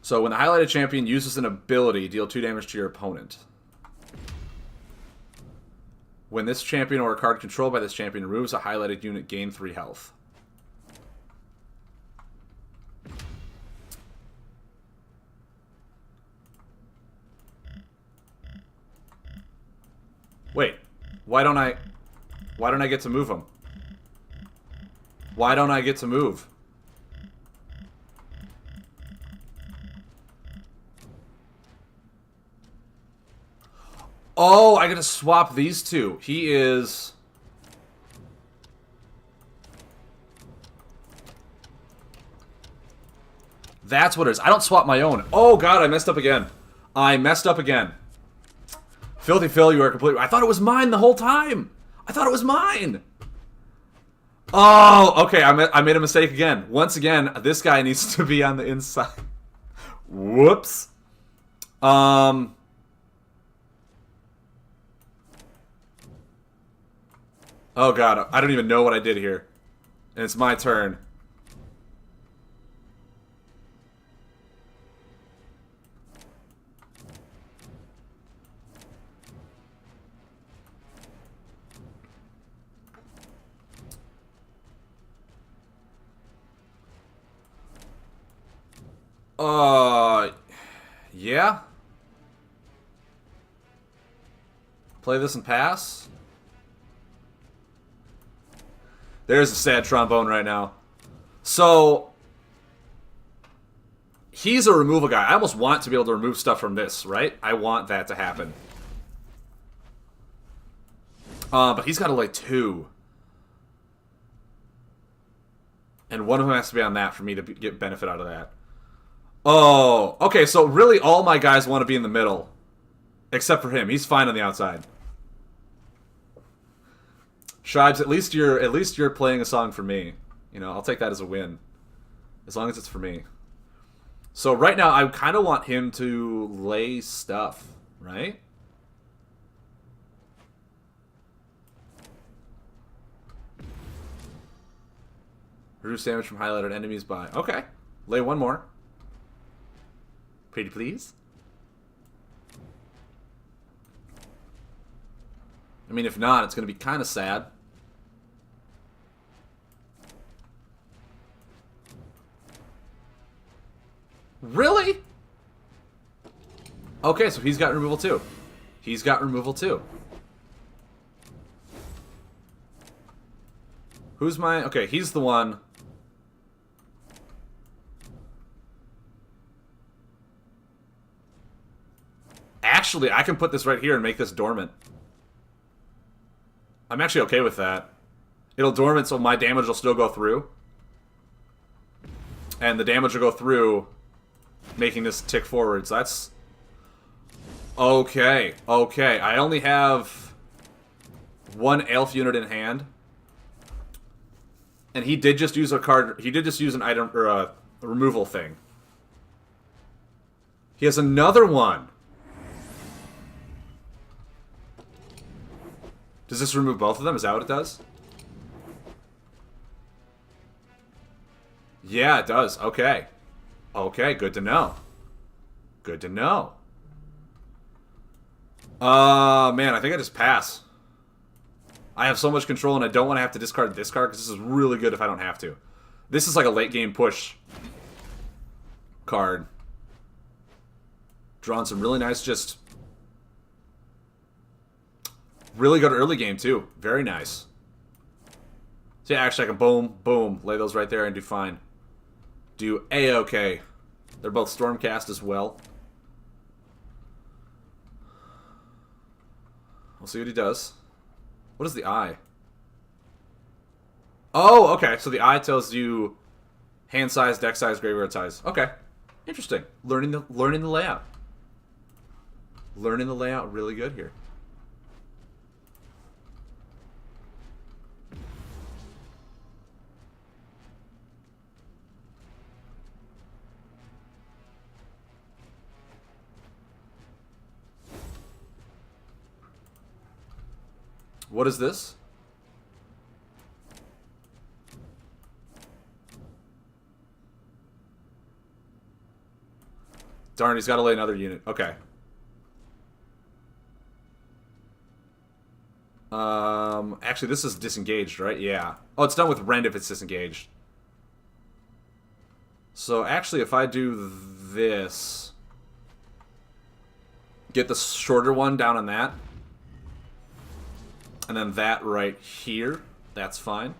So when the highlighted champion uses an ability, deal 2 damage to your opponent. When this champion or a card controlled by this champion removes a highlighted unit, gain 3 health. Wait, why don't I get to move him? Why don't I get to move? Oh, I gotta swap these two. He is... That's what it is. I don't swap my own. Oh god, I messed up again. I messed up again. Filthy Phil, you are completely... I thought it was mine the whole time! I thought it was mine! Oh, okay, I made a mistake again. Once again, this guy needs to be on the inside. Whoops. Oh god, I don't even know what I did here. And it's my turn. Yeah. Play this and pass. There's a sad trombone right now. So, he's a removal guy. I almost want to be able to remove stuff from this, right? I want that to happen. But he's got to lay 2. And one of them has to be on that for me to get benefit out of that. Oh, okay, so really all my guys want to be in the middle. Except for him. He's fine on the outside. Shibes, at least you're playing a song for me. You know, I'll take that as a win. As long as it's for me. So right now, I kind of want him to lay stuff, right? Reduce damage from highlighted enemies by... Okay. Lay one more. Pretty please. I mean, if not, it's going to be kind of sad. Really? Okay, so he's got removal too. He's got removal too. Who's my... Okay, he's the one... Actually, I can put this right here and make this dormant. I'm actually okay with that. It'll dormant, so my damage will still go through. And the damage will go through, making this tick forward. So that's... Okay, okay. I only have one elf unit in hand. And he did just use a card... He did just use an item, or a removal thing. He has another one. Does this remove both of them? Is that what it does? Yeah, it does. Okay. Okay, good to know. Good to know. Man, I think I just pass. I have so much control and I don't want to have to discard this card because this is really good if I don't have to. This is like a late game push card. Drawn some really nice, just... Really good early game, too. Very nice. So yeah, actually I can boom, boom, lay those right there and do fine. Do A-okay. They're both Stormcast as well. We'll see what he does. What is the eye? Oh, okay. So the eye tells you hand size, deck size, graveyard size. Okay. Interesting. Learning the layout. Learning the layout really good here. What is this? Darn, he's got to lay another unit. Okay. Actually, this is disengaged, right? Yeah. Oh, it's done with rend if it's disengaged. So, actually, if I do this... Get the shorter one down on that. And then that right here. That's fine.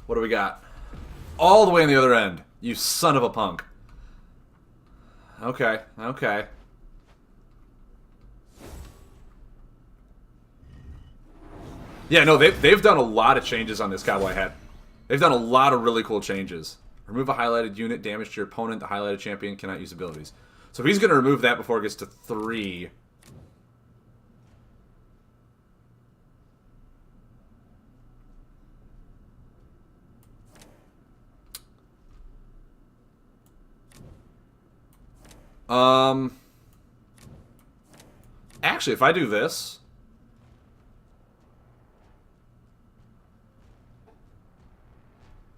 What do we got? All the way on the other end. You son of a punk. Okay, okay. Yeah, no, they've done a lot of changes on this cowboy hat. They've done a lot of really cool changes. Remove a highlighted unit, damage to your opponent. The highlighted champion cannot use abilities. So he's going to remove that before it gets to 3. Actually, if I do this...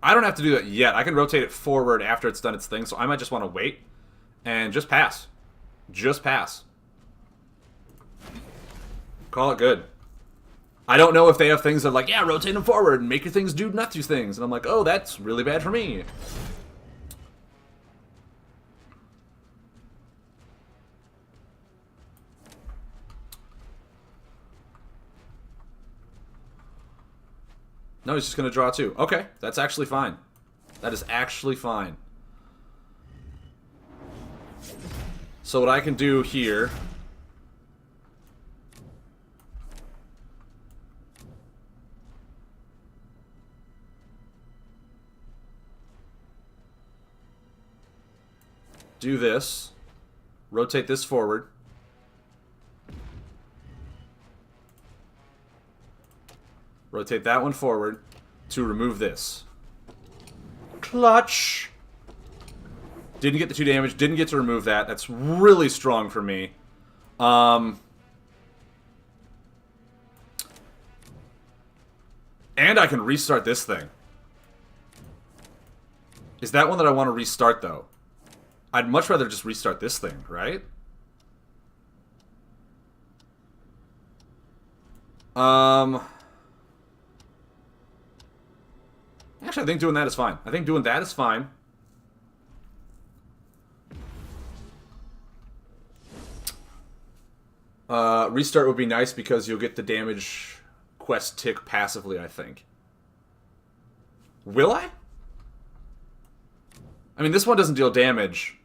I don't have to do that yet. I can rotate it forward after it's done its thing, so I might just want to wait and just pass. Just pass. Call it good. I don't know if they have things that are like, yeah, rotate them forward and make your things do nut these things. And I'm like, oh, that's really bad for me. No, he's just going to draw 2. Okay, that's actually fine. That is actually fine. So what I can do here... Do this. Rotate this forward. Rotate that one forward to remove this. Clutch! Didn't get the 2 damage. Didn't get to remove that. That's really strong for me. And I can restart this thing. Is that one that I want to restart, though? I'd much rather just restart this thing, right? Actually, I think doing that is fine. I think doing that is fine. Restart would be nice because you'll get the damage quest tick passively, I think. Will I? I mean, this one doesn't deal damage.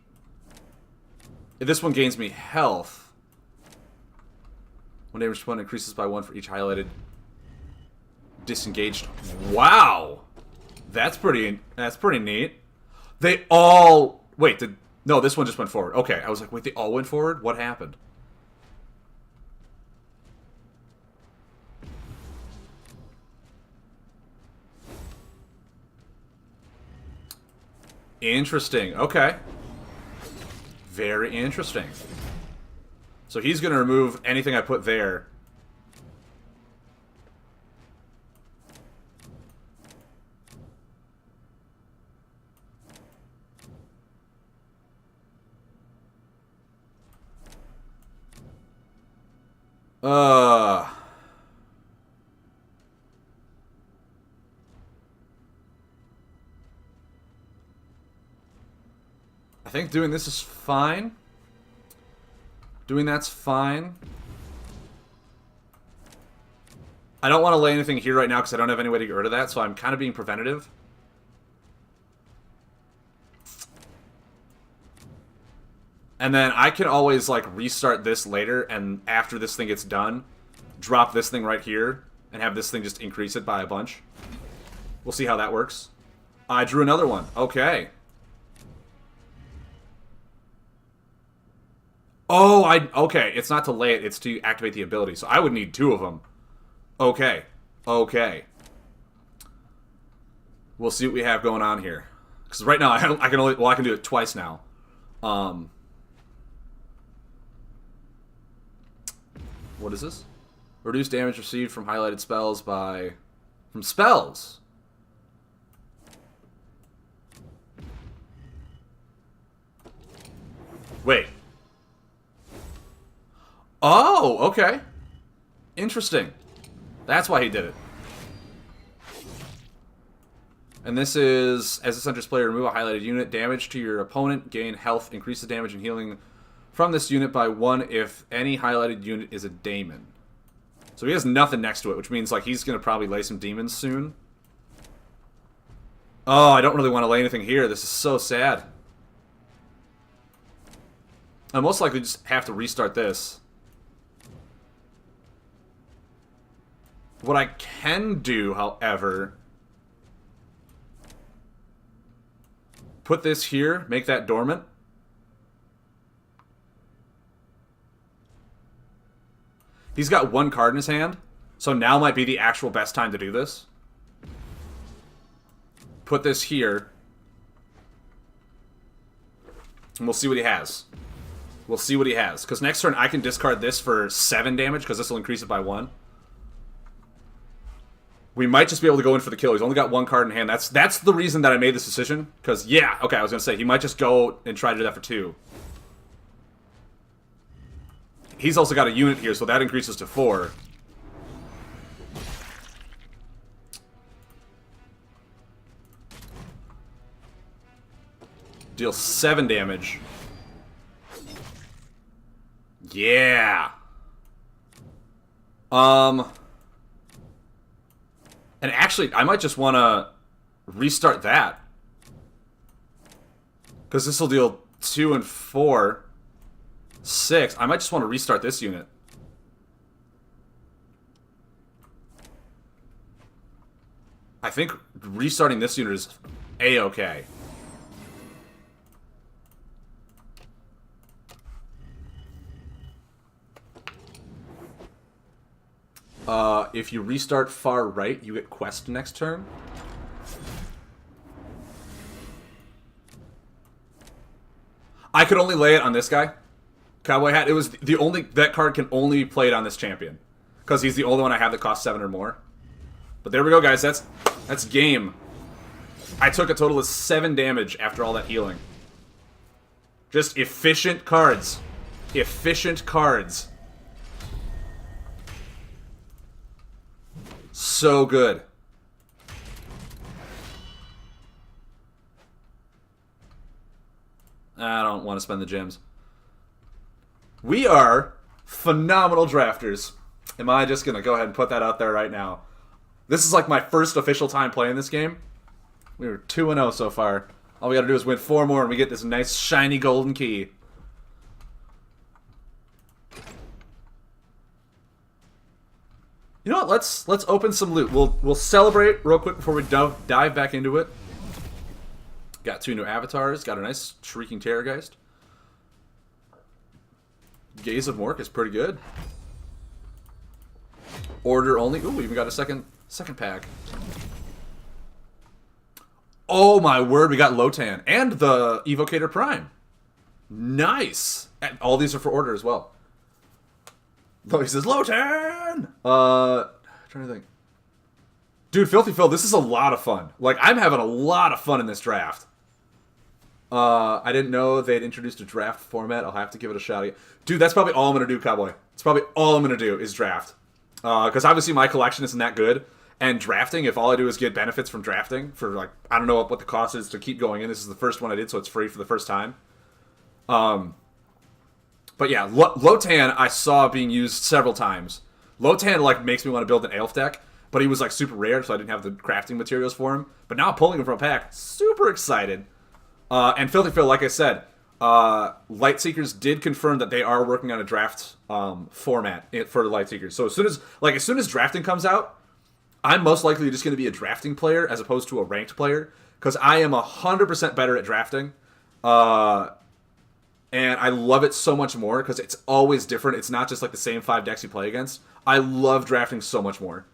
This one gains me health. One damage point increases by 1 for each highlighted disengaged. Wow! That's pretty neat. They all... Wait, no, this one just went forward. Okay, I was like, wait, they all went forward? What happened? Interesting. Okay. Very interesting. So he's going to remove anything I put there. I think doing this is fine. Doing that's fine. I don't want to lay anything here right now because I don't have any way to get rid of that, so I'm kind of being preventative. And then I can always, like, restart this later, and after this thing gets done, drop this thing right here, and have this thing just increase it by a bunch. We'll see how that works. I drew another one. Okay. Oh, okay, it's not to lay it, it's to activate the ability. So I would need 2 of them. Okay. Okay. We'll see what we have going on here. Because right now, I can do it twice now. What is this? Reduce damage received from highlighted spells by... From spells! Wait. Oh, okay. Interesting. That's why he did it. And this is, as a Hunter's player, remove a highlighted unit. Damage to your opponent. Gain health. Increase the damage and healing from this unit by 1 if any highlighted unit is a daemon. So he has nothing next to it, which means like he's going to probably lay some demons soon. Oh, I don't really want to lay anything here. This is so sad. I most likely just have to restart this. What I can do, however, put this here, make that dormant. He's got 1 card in his hand, so now might be the actual best time to do this. Put this here. And we'll see what he has. We'll see what he has. Because next turn I can discard this for 7 damage, because this will increase it by 1. We might just be able to go in for the kill. He's only got 1 card in hand. That's the reason that I made this decision. Because, yeah, okay, I was going to say, he might just go and try to do that for 2. He's also got a unit here, so that increases to 4. Deal 7 damage. Yeah. And actually, I might just want to restart that. Because this will deal 2 and 4. 6. I might just want to restart this unit. I think restarting this unit is A-okay. If you restart far right, you get quest next turn. I could only lay it on this guy. Cowboy Hat. It was the only... That card can only be played on this champion. Because he's the only one I have that costs 7 or more. But there we go, guys. That's game. I took a total of 7 damage after all that healing. Just efficient cards. Efficient cards. So good. I don't want to spend the gems. We are Phenomenal drafters. Am I just going to go ahead and put that out there right now? This is like my first official time playing this game. We were 2-0 so far. All we got to do is win 4 more and we get this nice shiny golden key. You know what? Let's open some loot. We'll celebrate real quick before we dive back into it. Got 2 new avatars. Got a nice Shrieking Terrorgeist. Gaze of Mork is pretty good. Order only. Ooh, we even got a second pack. Oh my word, we got Lotan and the Evocator Prime. Nice. And all these are for order as well. He says Lotan. Trying to think. Dude, Filthy Phil, this is a lot of fun. Like, I'm having a lot of fun in this draft. I didn't know they'd introduced a draft format. I'll have to give it a shot again. Dude, that's probably all I'm going to do, Cowboy. It's probably all I'm going to do is draft. Because obviously my collection isn't that good. And drafting, if all I do is get benefits from drafting for, like, I don't know what the cost is to keep going in. This is the first one I did, so it's free for the first time. But yeah, Lotan I saw being used several times. Lotan, like, makes me want to build an Elf deck. But he was, like, super rare, so I didn't have the crafting materials for him. But now pulling him from a pack, super excited. And Filthy Phil, like I said, Lightseekers did confirm that they are working on a draft format for the Lightseekers. So as soon as drafting comes out, I'm most likely just going to be a drafting player as opposed to a ranked player, because I am 100% better at drafting. And I love it so much more because it's always different. It's not just like the same 5 decks you play against. I love drafting so much more.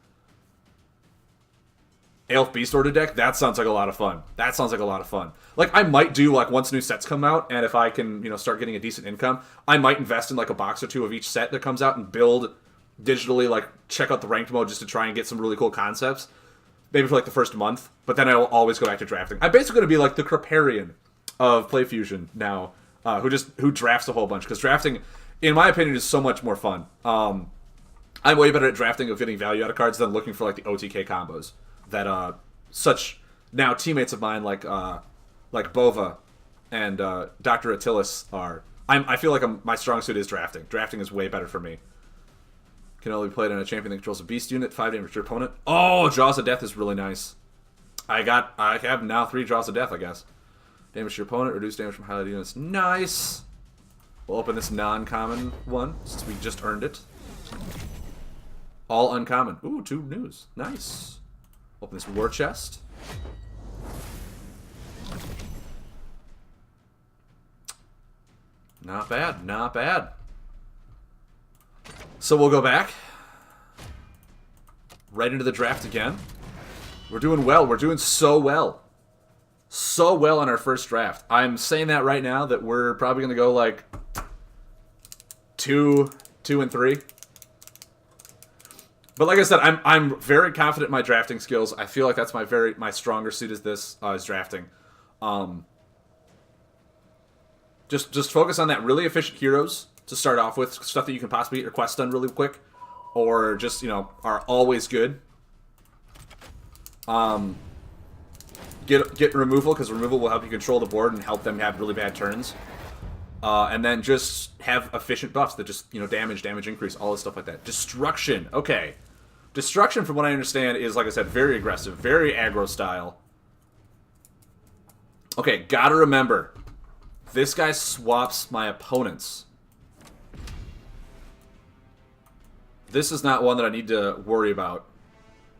Elf Beast Order deck, that sounds like a lot of fun. That sounds like a lot of fun. Like, I might do, like, once new sets come out, and if I can, you know, start getting a decent income, I might invest in, like, a box or 2 of each set that comes out and build digitally, like, check out the ranked mode just to try and get some really cool concepts. Maybe for, like, the first month. But then I will always go back to drafting. I'm basically going to be, like, the Kripparrian of PlayFusion now, who drafts a whole bunch. Because drafting, in my opinion, is so much more fun. I'm way better at drafting of getting value out of cards than looking for, like, the OTK combos that such now teammates of mine like Bova and Dr. Attilis are. I feel like my strong suit is drafting. Drafting is way better for me. Can only be played on a champion that controls a beast unit, 5 damage to your opponent. Oh, Jaws of Death is really nice. I have now 3 Jaws of Death, I guess. Damage to your opponent, reduce damage from highlighted units. Nice. We'll open this non-common one since we just earned it. All uncommon. Ooh, 2 news. Nice. Open this war chest. Not bad, not bad. So we'll go back. Right into the draft again. We're doing well. We're doing so well. So well on our first draft. I'm saying that right now that we're probably going to go like 2 and 3. But like I said, I'm very confident in my drafting skills. I feel like that's my stronger suit is drafting. Just focus on that really efficient heroes to start off with, stuff that you can possibly get your quest done really quick, or just, you know, are always good. Get removal, because removal will help you control the board and help them have really bad turns. And then just have efficient buffs that just, you know, damage increase, all this stuff like that. Destruction. Okay. Destruction, from what I understand, is, like I said, very aggressive, very aggro style. Okay, gotta remember, this guy swaps my opponents. This is not one that I need to worry about,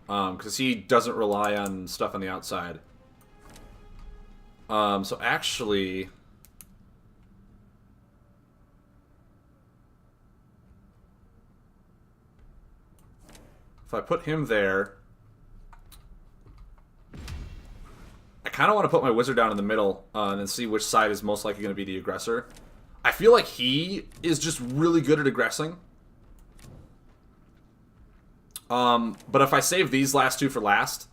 because he doesn't rely on stuff on the outside. So actually... if I put him there, I kind of want to put my wizard down in the middle and then see which side is most likely going to be the aggressor. I feel like he is just really good at aggressing. But if I save these last 2 for last,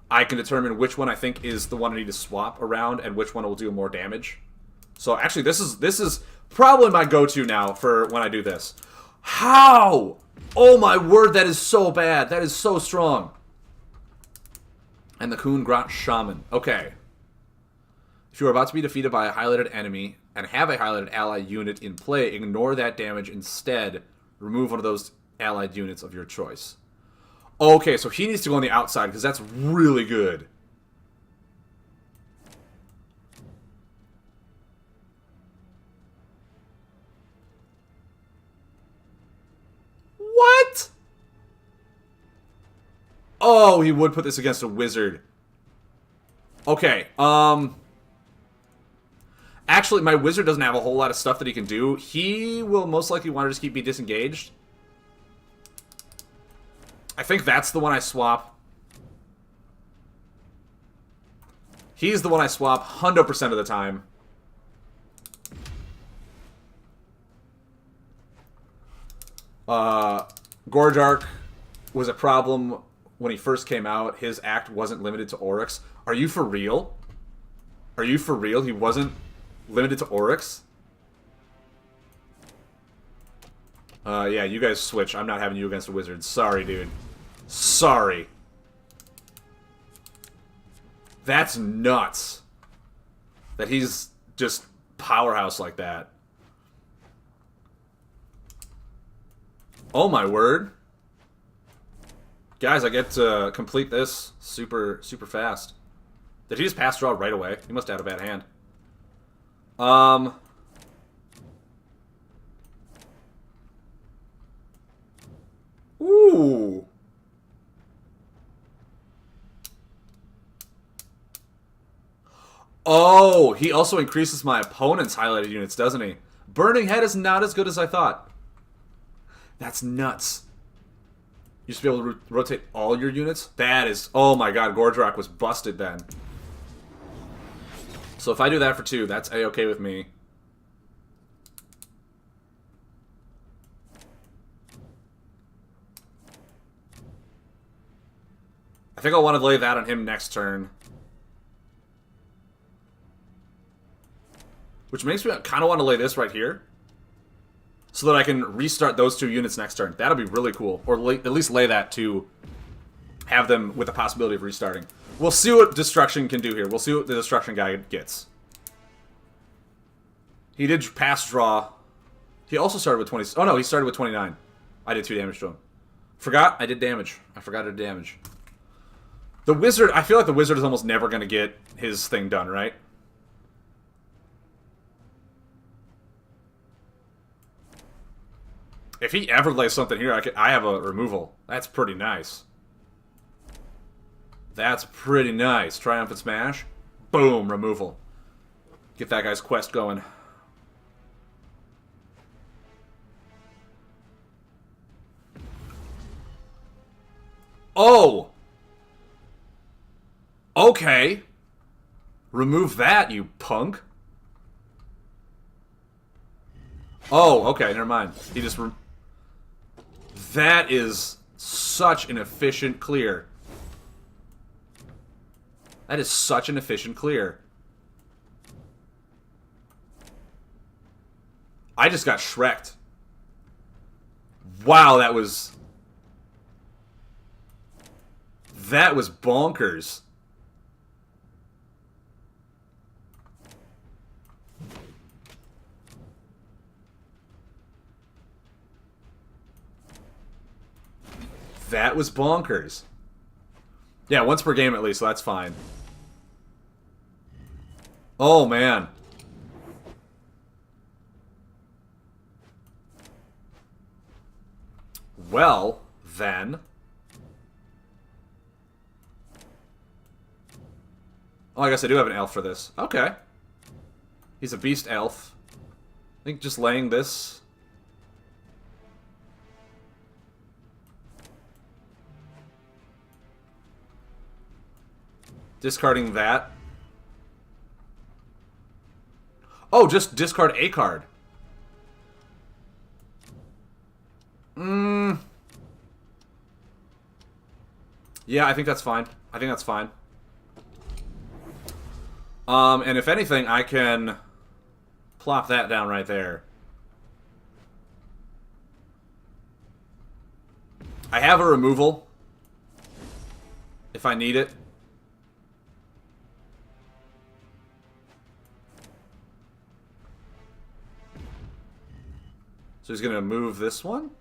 I can determine which one I think is the one I need to swap around and which one will do more damage. So actually, this is probably my go-to now for when I do this. How? Oh my word, that is so bad. That is so strong. And the Khun Grot Shaman. Okay. If you are about to be defeated by a highlighted enemy and have a highlighted ally unit in play, ignore that damage. Instead, Remove one of those allied units of your choice. Okay, so he needs to go on the outside, because that's really good. What? Oh, he would put this against a wizard. Okay, actually, my wizard doesn't have a whole lot of stuff that he can do. He will most likely want to just keep me disengaged. I think that's the one I swap. He's the one I swap 100% of the time. Gorjark was a problem when he first came out. His act wasn't limited to Oryx. Are you for real? Are you for real? He wasn't limited to Oryx? Yeah, you guys switch. I'm not having you against a wizard. Sorry, dude. Sorry. That's nuts. That he's just powerhouse like that. Oh my word. Guys, I get to complete this super fast. Did he just pass draw right away? He must have had a bad hand. Ooh. Oh, he also increases my opponent's highlighted units, doesn't he? Burning Head is not as good as I thought. That's nuts. You should be able to rotate all your units? That is... Oh my god, Gordrack was busted then. So if I do that for 2, that's A-okay with me. I think I'll want to lay that on him next turn. Which makes me kind of want to lay this right here. So that I can restart those 2 units next turn. That'll be really cool. Or at least lay that to have them with the possibility of restarting. We'll see what Destruction can do here. We'll see what the Destruction guy gets. He did pass draw. He also started with 20... Oh no, he started with 29. I did 2 damage to him. Forgot I did damage. I forgot I did damage. The Wizard... I feel like the Wizard is almost never going to get his thing done, right? If he ever lays something here, I have a removal. That's pretty nice. That's pretty nice. Triumphant Smash. Boom, removal. Get that guy's quest going. Oh! Okay. Remove that, you punk. Oh, okay, never mind. He just... That is such an efficient clear. That is such an efficient clear. I just got Shrek'd. Wow, that was... That was bonkers. That was bonkers. Yeah, once per game at least, so that's fine. Oh, man. Well, then... Oh, I guess I do have an elf for this. Okay. He's a beast elf. I think just laying this... Discarding that. Oh, just discard a card. Yeah, I think that's fine. I think that's fine. And if anything, I can plop that down right there. I have a removal if I need it. So he's going to move this one?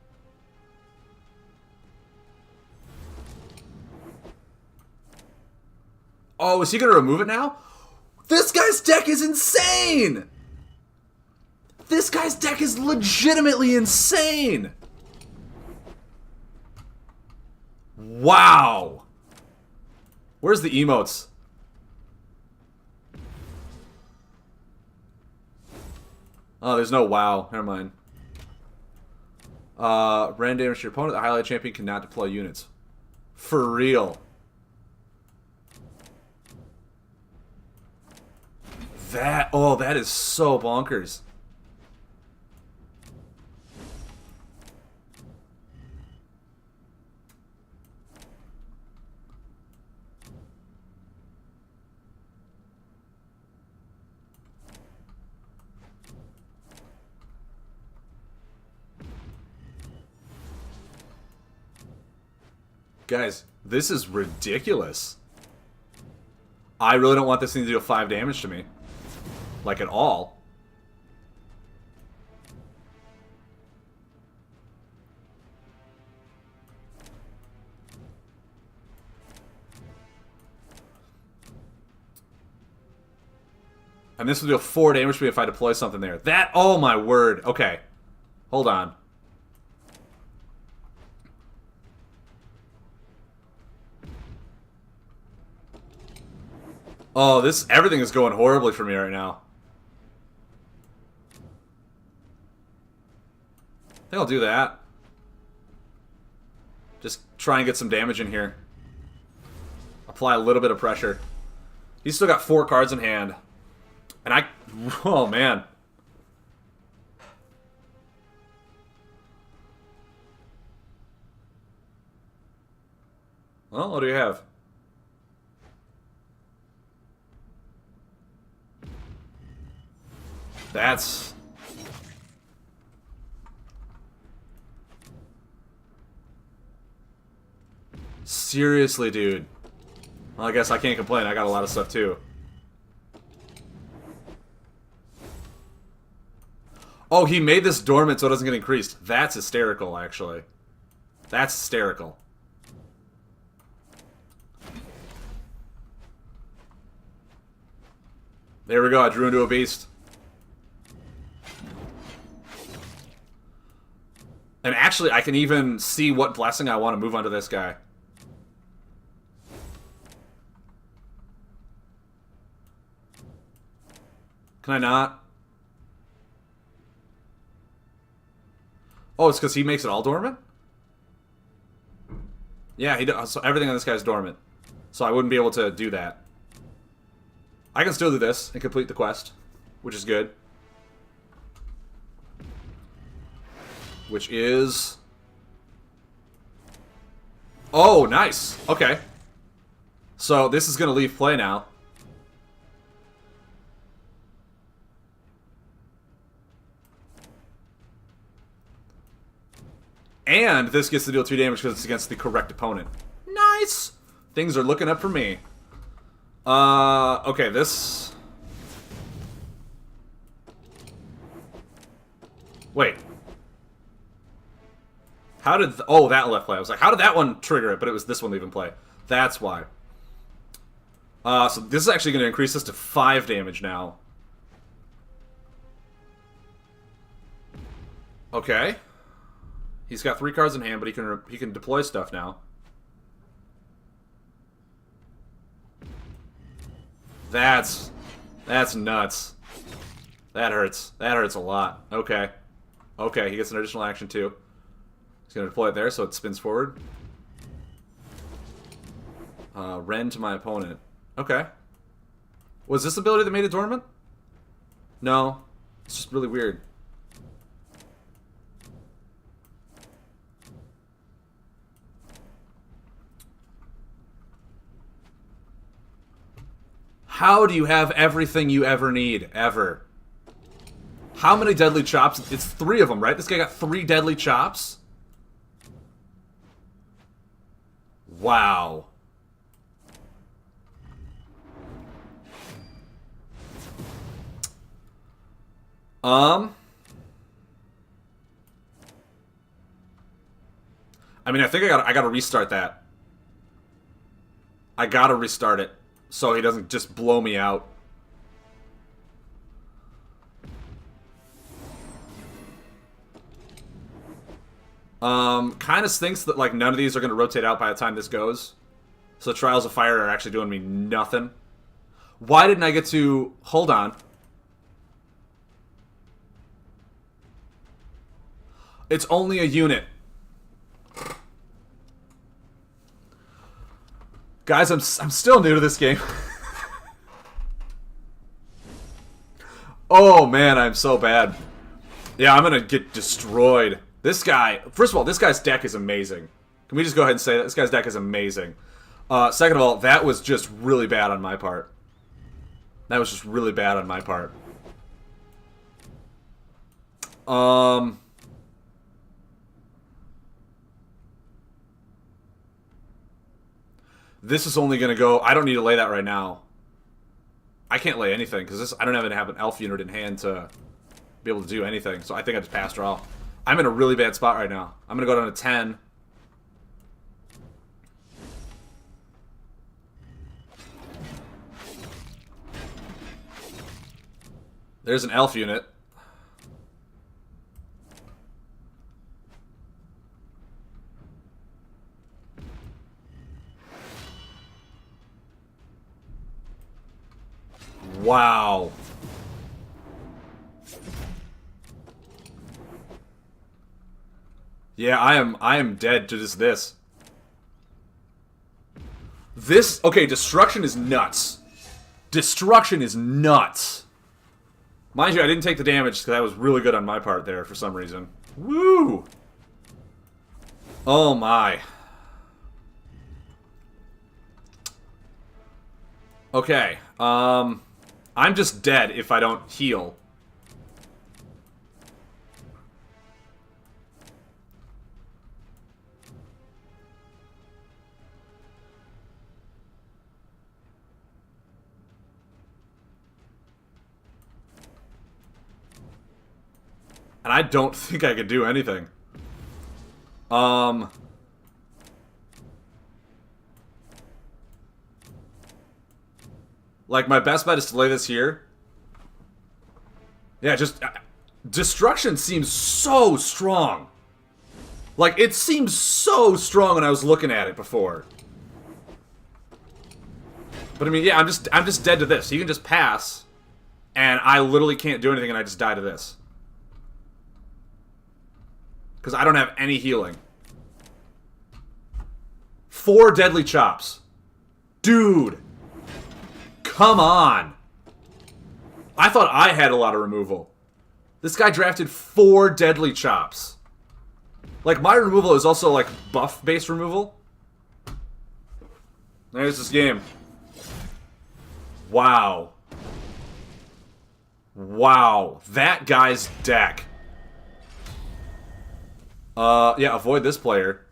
Oh, is he going to remove it now? This guy's deck is insane! This guy's deck is legitimately insane! Wow! Where's the emotes? Oh, there's no wow. Never mind. Rand damage to your opponent. The highlight champion cannot deploy units. For real. That is so bonkers. Guys, this is ridiculous. I really don't want this thing to do 5 damage to me. Like, at all. And this would do 4 damage to me if I deploy something there. That, oh my word. Okay. Hold on. Oh, everything is going horribly for me right now. I think I'll do that. Just try and get some damage in here. Apply a little bit of pressure. He's still got 4 cards in hand. And oh man. Well, what do you have? That's... Seriously, dude. Well, I guess I can't complain. I got a lot of stuff, too. Oh, he made this dormant so it doesn't get increased. That's hysterical, actually. That's hysterical. There we go. I drew into a beast. And actually, I can even see what blessing I want to move onto this guy. Can I not? Oh, it's because he makes it all dormant? Yeah, he does. So everything on this guy's dormant. So I wouldn't be able to do that. I can still do this and complete the quest, which is good. Which is... Oh, nice. Okay. So this is going to leave play now. And this gets to deal 2 damage because it's against the correct opponent. Nice! Things are looking up for me. Okay, this... Wait. How did... Oh, that left play. I was like, how did that one trigger it? But it was this one leaving play. That's why. So this is actually going to increase this to 5 damage now. Okay. He's got 3 cards in hand, but he can deploy stuff now. That's nuts. That hurts. That hurts a lot. Okay. Okay, he gets an additional action too. He's going to deploy it there, so it spins forward. Rend to my opponent. Okay. Was this ability that made it dormant? No. It's just really weird. How do you have everything you ever need, ever? How many deadly chops? It's 3 of them, right? This guy got 3 deadly chops? Wow. I mean, I think I gotta restart that. I gotta restart it. so he doesn't just blow me out. Kind of stinks that, like, none of these are going to rotate out by the time this goes. So Trials of Fire are actually doing me nothing. Why didn't I get to... Hold on. It's only a unit. Guys, I'm still new to this game. Oh, man, I'm so bad. Yeah, I'm going to get destroyed. This guy... First of all, this guy's deck is amazing. Can we just go ahead and say that? This guy's deck is amazing. Second of all, that was just really bad on my part. That was just really bad on my part. This is only going to go... I don't need to lay that right now. I can't lay anything, because I don't even have an elf unit in hand to be able to do anything. So I think I just pass draw. I'm in a really bad spot right now. I'm going to go down to 10. There's an elf unit. Wow. Yeah, I am dead to just this. Okay, destruction is nuts. Destruction is nuts. Mind you, I didn't take the damage because that was really good on my part there for some reason. Woo! Oh my. Okay, I'm just dead if I don't heal. And I don't think I could do anything. Like, my best bet is to lay this here. Yeah, just... destruction seems so strong. Like, it seems so strong when I was looking at it before. But I mean, yeah, I'm just dead to this. You can just pass, and I literally can't do anything, and I just die to this. Because I don't have any healing. 4 deadly chops. Dude. Come on. I thought I had a lot of removal. This guy drafted 4 deadly chops. Like, my removal is also, like, buff-based removal. There's this game. Wow. Wow. That guy's deck. Yeah, avoid this player.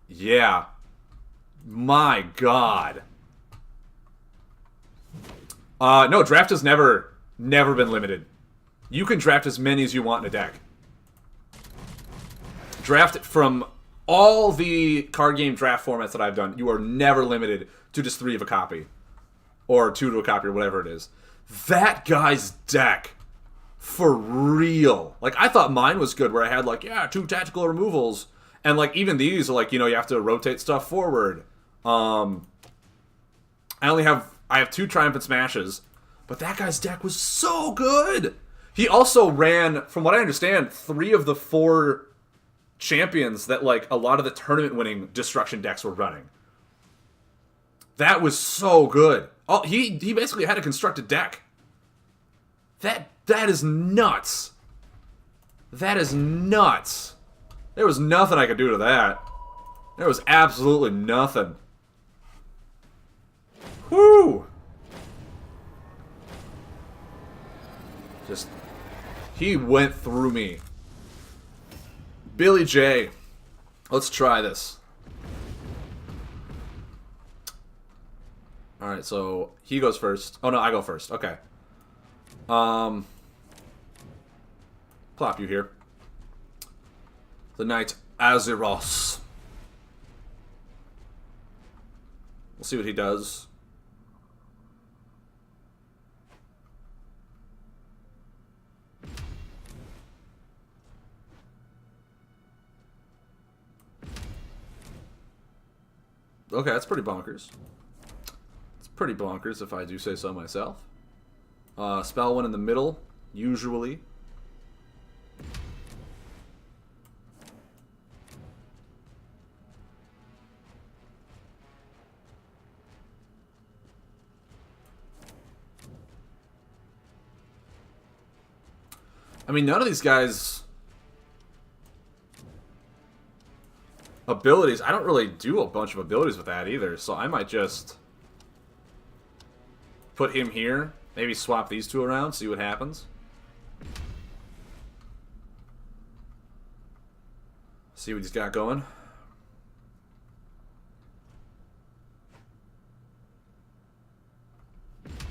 Yeah. My god. No, draft has never been limited. You can draft as many as you want in a deck. Draft from all the card game draft formats that I've done. You are never limited to just 3 of a copy. Or 2 to a copy, or whatever it is. That guy's deck. For real. Like, I thought mine was good, where I had, like, yeah, 2 tactical removals. And, like, even these are, like, you know, you have to rotate stuff forward. I have 2 Triumphant Smashes. But that guy's deck was so good! He also ran, from what I understand, 3 of the 4 champions that, like, a lot of the tournament-winning destruction decks were running. That was so good. Oh, he basically had a constructed deck. That is nuts. That is nuts. There was nothing I could do to that. There was absolutely nothing. Whoo! Just... he went through me. Billy J. Let's try this. Alright, so he goes first. Oh no, I go first. Okay. Plop you here. The Knight Azeros. We'll see what he does. Okay, that's pretty bonkers. It's pretty bonkers if I do say so myself. Spell one in the middle, usually. I mean, none of these guys' abilities, I don't really do a bunch of abilities with that either, so I might just put him here, maybe swap these two around, see what happens. See what he's got going.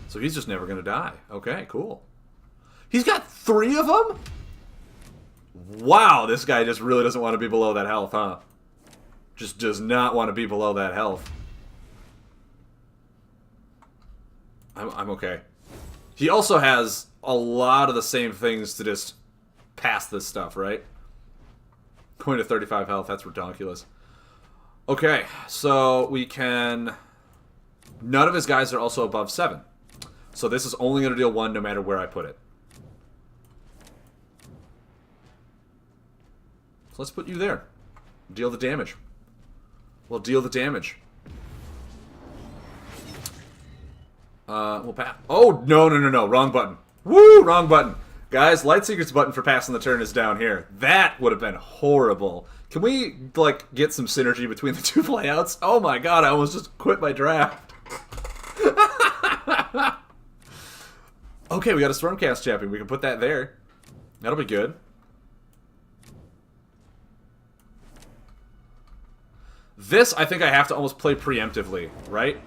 So he's just never going to die. Okay, cool. He's got 3 of them? Wow, this guy just really doesn't want to be below that health, huh? Just does not want to be below that health. I'm okay. He also has a lot of the same things to just pass this stuff, right? Going to 35 health, that's ridiculous. Okay, so we can... None of his guys are also above 7. So this is only going to deal 1 no matter where I put it. So let's put you there. Deal the damage. We'll deal the damage. We'll pass. Oh, no. Wrong button. Woo, wrong button. Guys, Lightseeker's button for passing the turn is down here. That would have been horrible. Can we, like, get some synergy between the two playouts? Oh my god, I almost just quit my draft. Okay, we got a Stormcast champion. We can put that there. That'll be good. This, I think I have to almost play preemptively, right?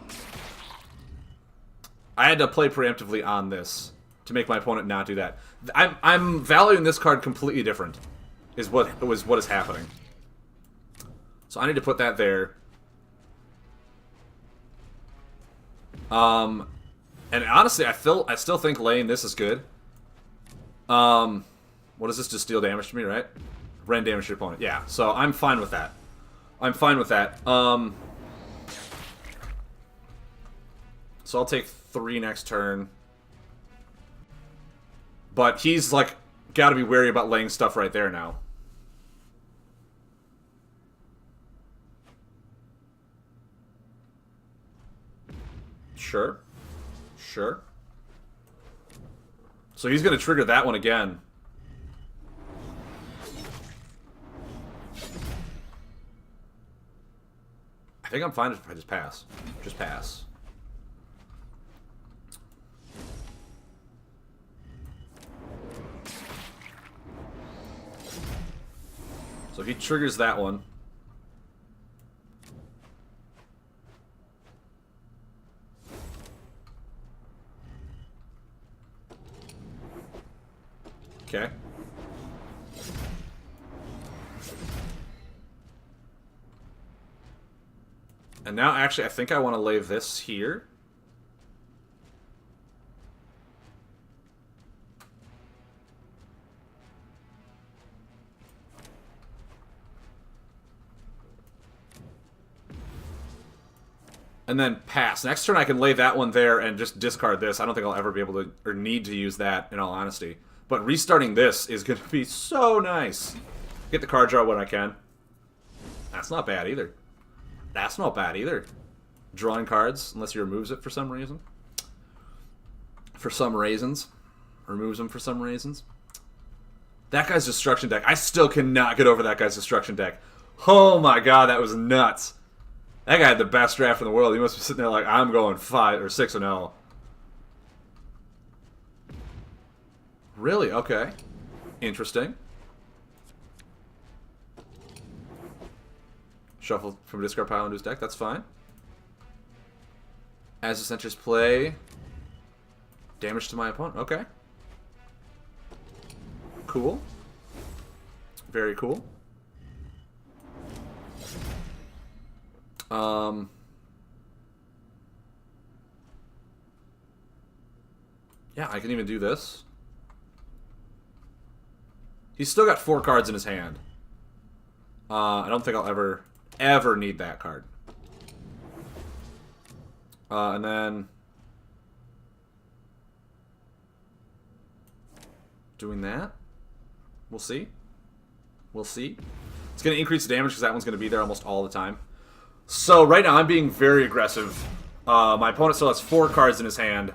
I had to play preemptively on this to make my opponent not do that. I'm valuing this card completely different, is what is happening. So I need to put that there. And honestly, I still think laying this is good. What does this just deal damage to me, right? Rend damage to your opponent. Yeah, so I'm fine with that. I'm fine with that. So I'll take 3 next turn. But he's, like, got to be wary about laying stuff right there now. Sure. Sure. So he's going to trigger that one again. I think I'm fine if I just pass. Just pass. So he triggers that one. Okay. And now, actually, I think I want to lay this here. And then pass. Next turn I can lay that one there and just discard this. I don't think I'll ever be able to, or need to use that, in all honesty. But restarting this is going to be so nice. Get the card draw when I can. That's not bad either. That's not bad either. Drawing cards, unless he removes it for some reason. For some reasons. Removes them for some reasons. That guy's destruction deck. I still cannot get over that guy's destruction deck. Oh my god, that was nuts. That guy had the best draft in the world. He must be sitting there like, I'm going 5 or 6-0. Really? Okay. Interesting. Shuffle from a discard pile into his deck. That's fine. As this enters play, damage to my opponent. Okay. Cool. Very cool. Yeah, I can even do this. He's still got 4 cards in his hand. I don't think I'll ever need that card. And then doing that. We'll see. We'll see. It's going to increase the damage because that one's going to be there almost all the time. So right now I'm being very aggressive. My opponent still has 4 cards in his hand.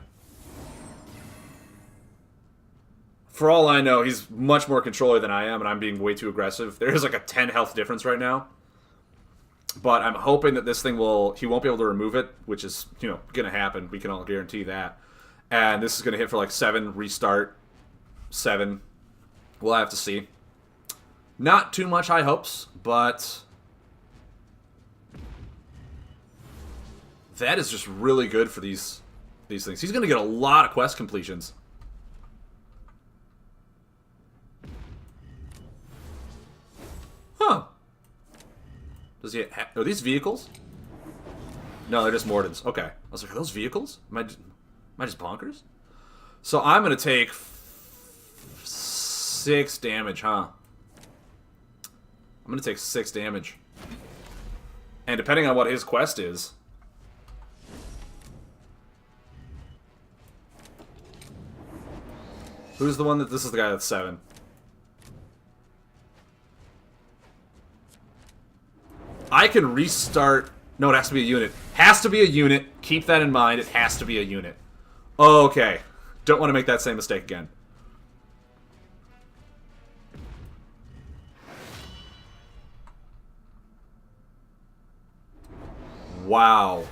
For all I know, he's much more controller than I am, and I'm being way too aggressive. There is like a 10 health difference right now. But I'm hoping that this thing he won't be able to remove it, which is, going to happen. We can all guarantee that. And this is going to hit for like 7, restart, 7. We'll have to see. Not too much high hopes, but that is just really good for these things. He's going to get a lot of quest completions. Huh. Does he are these vehicles? No, they're just Mordens. Okay. I was like, are those vehicles? Am I just bonkers? So I'm going to take 6 damage, huh? I'm going to take 6 damage. And depending on what his quest is... Who's the one that... This is the guy that's 7. I can restart... No, it has to be a unit. Has to be a unit. Keep that in mind. It has to be a unit. Okay. Don't want to make that same mistake again. Wow.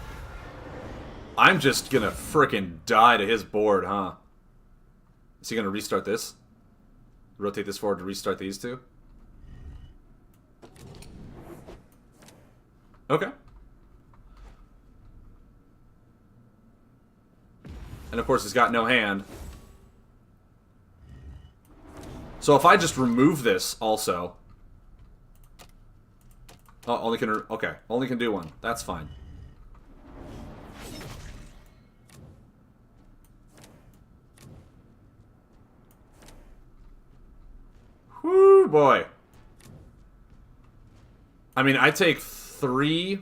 I'm just gonna frickin' die to his board, huh? Is he gonna restart this? Rotate this forward to restart these two? Okay. And of course he's got no hand. So if I just remove this also... Oh, only can... Okay, only can do one. That's fine. Whoo, boy. I mean, I take 3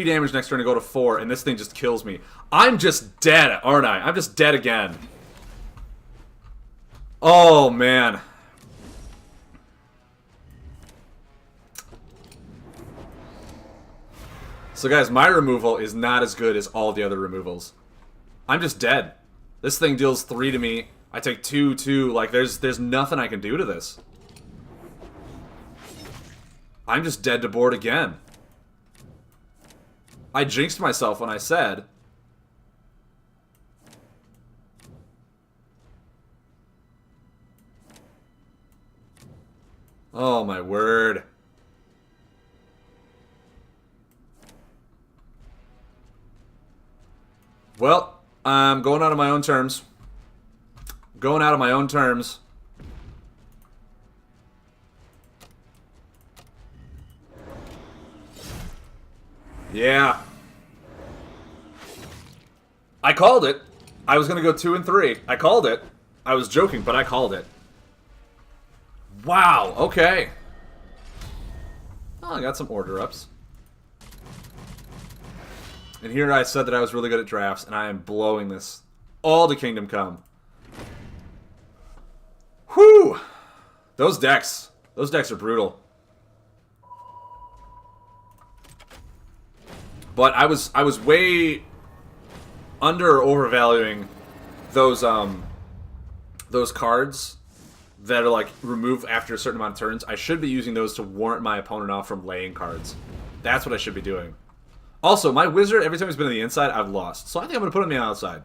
damage next turn to go to 4, and this thing just kills me. I'm just dead, aren't I? I'm just dead again. Oh, man. So, guys, my removal is not as good as all the other removals. I'm just dead. This thing deals 3 to me. I take 2, 2. Like, there's nothing I can do to this. I'm just dead to board again. I jinxed myself when I said... Oh, my word. Well, I'm going out on my own terms. Going out on my own terms. Yeah. I called it. I was going to go 2 and 3. I called it. I was joking, but I called it. Wow, okay. Oh, I got some order ups. And here I said that I was really good at drafts, and I am blowing this all to Kingdom Come. Whew! Those decks are brutal. But I was way under or overvaluing those cards that are like remove after a certain amount of turns. I should be using those to warrant my opponent off from laying cards. That's what I should be doing. Also, my wizard, every time he's been on the inside, I've lost. So I think I'm going to put him on the outside.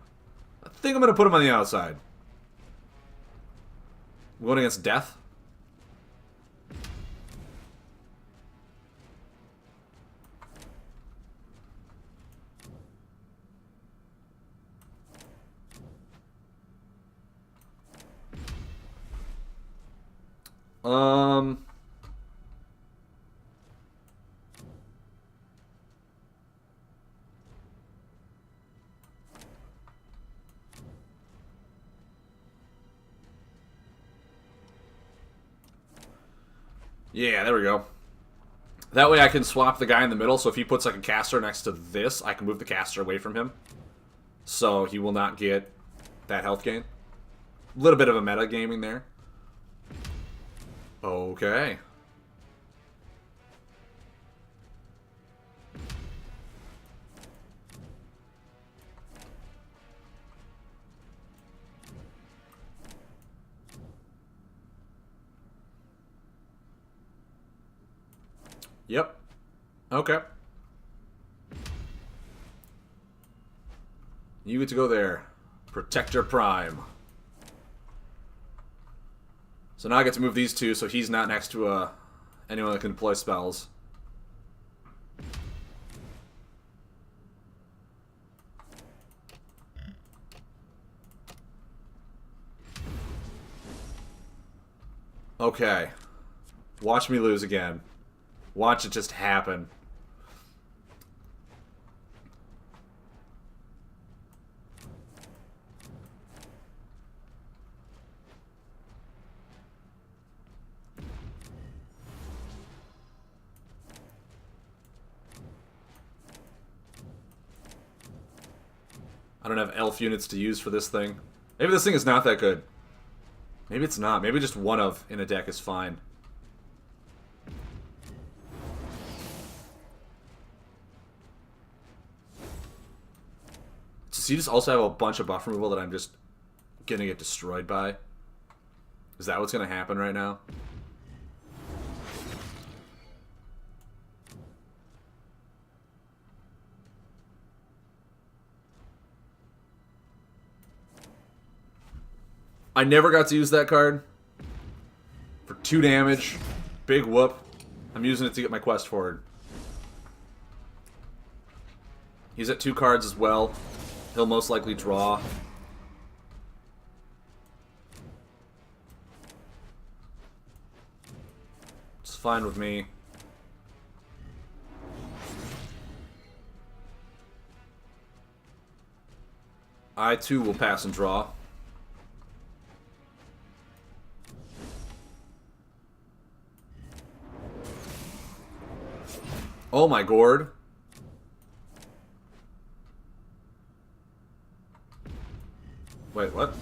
I'm going the outside. I'm going against death. Yeah, there we go. That way I can swap the guy in the middle, so if he puts like a caster next to this, I can move the caster away from him. So he will not get that health gain. A little bit of a meta gaming there. Okay. Yep. Okay. You get to go there. Protector Prime. So now I get to move these two so he's not next to anyone that can deploy spells. Okay. Watch me lose again. Watch it just happen. I don't have elf units to use for this thing. Maybe this thing is not that good. Maybe it's not. Maybe just one of in a deck is fine. Does he just also have a bunch of buff removal that I'm just gonna get destroyed by? Is that what's gonna happen right now? I never got to use that card. For 2 damage. Big whoop. I'm using it to get my quest forward. He's at 2 cards as well. He'll most likely draw. It's fine with me. I too will pass and draw. Oh my gourd. Wait, what?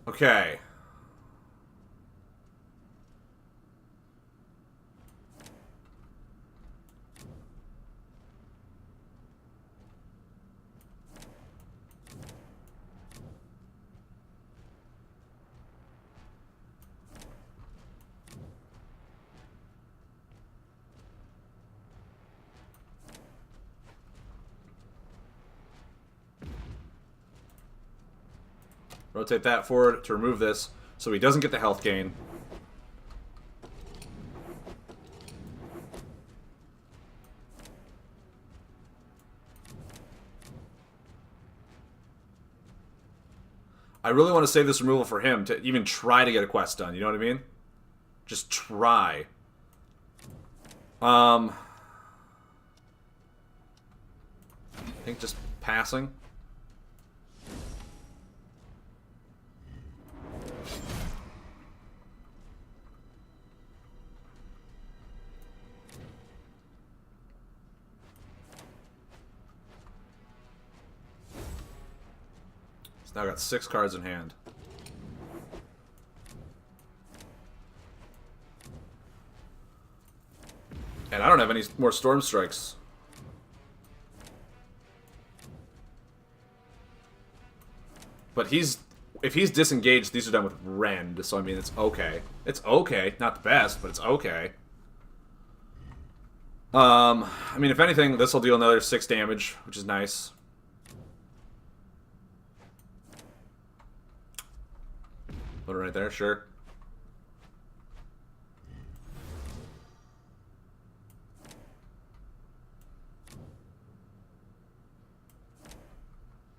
Okay. Rotate that forward to remove this, so he doesn't get the health gain. I really want to save this removal for him to even try to get a quest done, you know what I mean? Just try. I think just passing. He's now got 6 cards in hand. And I don't have any more Storm Strikes. But if he's disengaged, these are done with Rend, so I mean, it's okay. It's okay. Not the best, but it's okay. I mean, if anything, this will deal another 6 damage, which is nice. Put it right there, sure.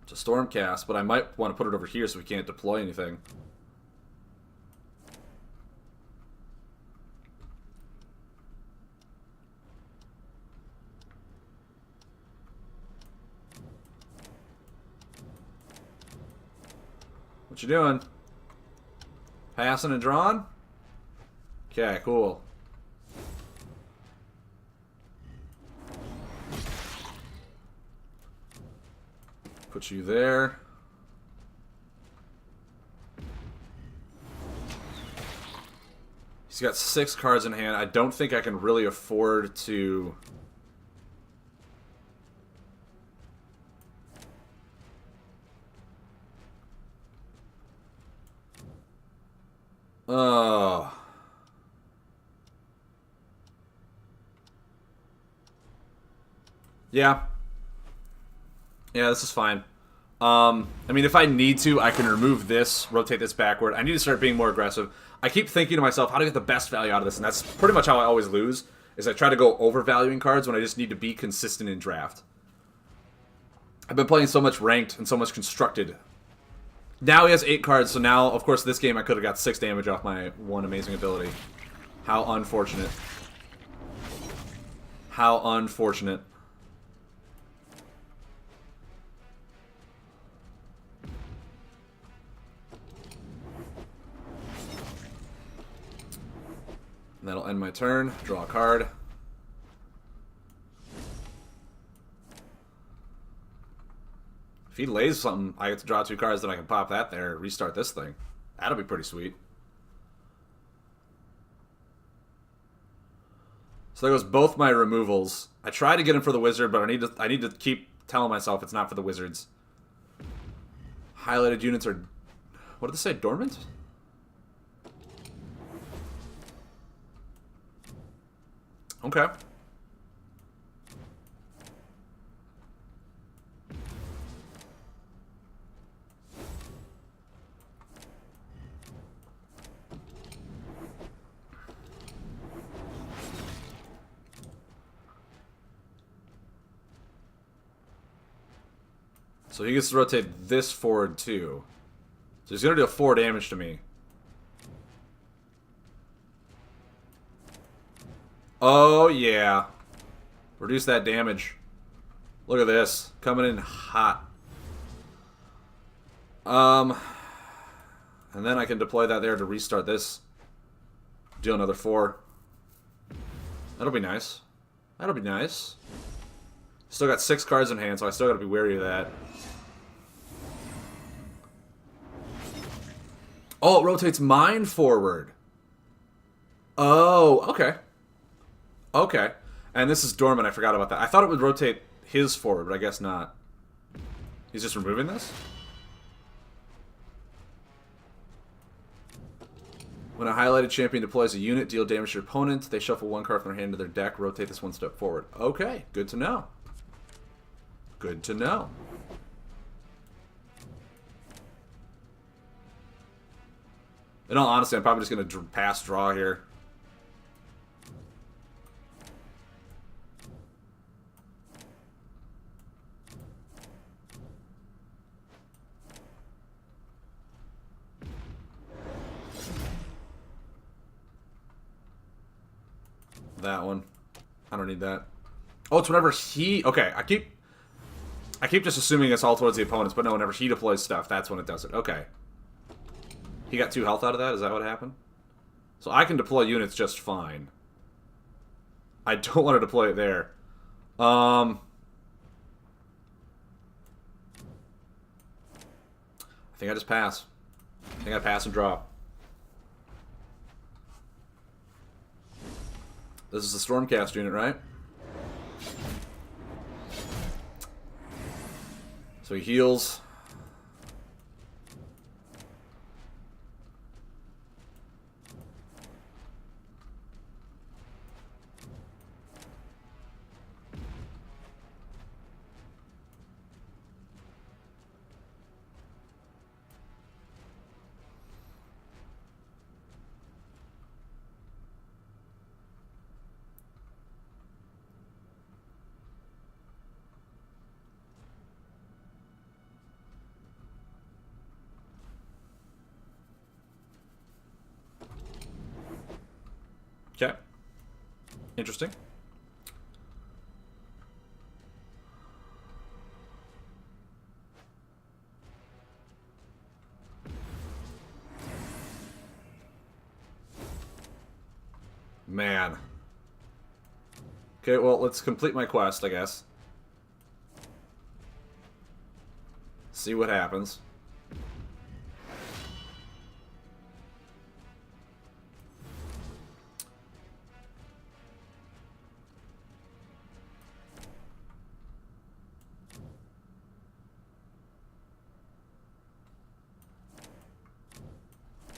It's a Stormcast, but I might want to put it over here so we can't deploy anything. What you doing? Passing and drawing? Okay, cool. Put you there. He's got 6 cards in hand. I don't think I can really afford to... Oh. Yeah. Yeah, this is fine. I mean, if I need to, I can remove this, rotate this backward. I need to start being more aggressive. I keep thinking to myself, how to get the best value out of this, and that's pretty much how I always lose, is I try to go overvaluing cards when I just need to be consistent in draft. I've been playing so much ranked and so much constructed. Now he has 8 cards, so now, of course, this game I could have got 6 damage off my one amazing ability. How unfortunate. How unfortunate. And that'll end my turn. Draw a card. If he lays something, I get to draw 2 cards, then I can pop that there, restart this thing. That'll be pretty sweet. So there goes both my removals. I tried to get him for the wizard, but I need to keep telling myself it's not for the wizards. Highlighted units are... What did they say? Dormant? Okay. So he gets to rotate this forward too. So he's going to do 4 damage to me. Oh, yeah. Reduce that damage. Look at this. Coming in hot. And then I can deploy that there to restart this. Deal another 4. That'll be nice. That'll be nice. Still got 6 cards in hand, so I still got to be wary of that. Oh, it rotates mine forward. Oh, okay. Okay. And this is dormant. I forgot about that. I thought it would rotate his forward, but I guess not. He's just removing this? When a highlighted champion deploys a unit, deal damage to your opponent. They shuffle 1 card from their hand to their deck. Rotate this 1 step forward. Okay. Good to know. Good to know. In all honesty, I'm probably just going to pass draw here. That one. I don't need that. Oh, it's whenever he... Okay, I keep just assuming it's all towards the opponents, but no, whenever he deploys stuff, that's when it does it. Okay. He got 2 health out of that? Is that what happened? So I can deploy units just fine. I don't want to deploy it there. I think I just pass. I think I pass and draw. This is a Stormcast unit, right? So he heals. Okay. Interesting. Man. Okay, well, let's complete my quest, I guess. See what happens.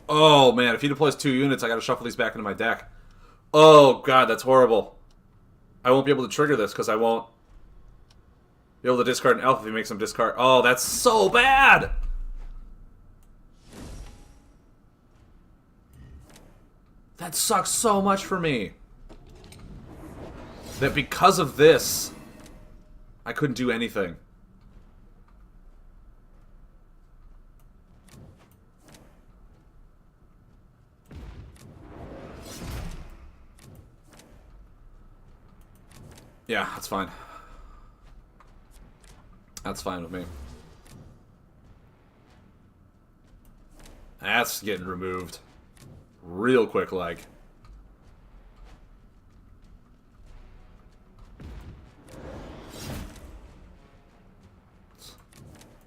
Oh, man, if he deploys 2 units, I gotta shuffle these back into my deck. Oh, God, that's horrible. I won't be able to trigger this because I won't be able to discard an elf if he makes him discard. Oh, that's so bad! That sucks so much for me. That because of this, I couldn't do anything. Yeah, that's fine. That's fine with me. That's getting removed. Real quick, like.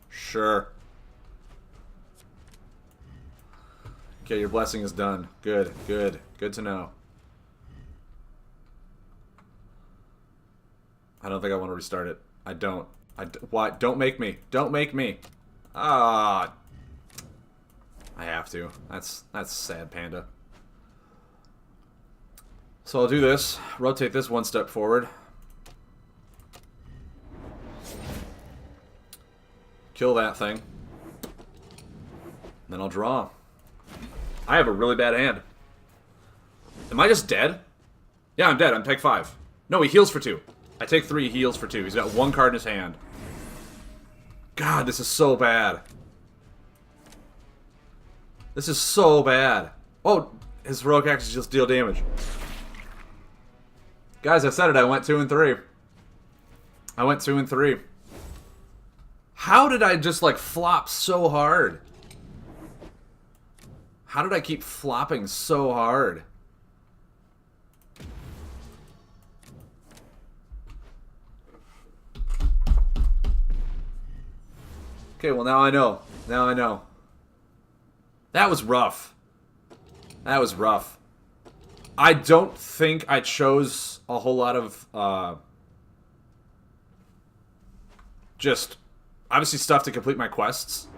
Sure. Okay, your blessing is done. Good, good. Good to know. I don't think I want to restart it. I don't. Why? Don't make me. Don't make me. Ah. I have to. That's sad, Panda. So I'll do this. Rotate this 1 step forward. Kill that thing. Then I'll draw. I have a really bad hand. Am I just dead? Yeah, I'm dead. I'm take 5. No, he heals for 2. I take 3, he heals for 2. He's got 1 card in his hand. God, this is so bad. This is so bad. Oh, his heroic actions just deal damage. Guys, I said it. I went 2 and 3. I went 2 and 3. How did I just, like, flop so hard? How did I keep flopping so hard? Okay, well, now I know. Now I know. That was rough. That was rough. I don't think I chose a whole lot of, just, obviously stuff to complete my quests.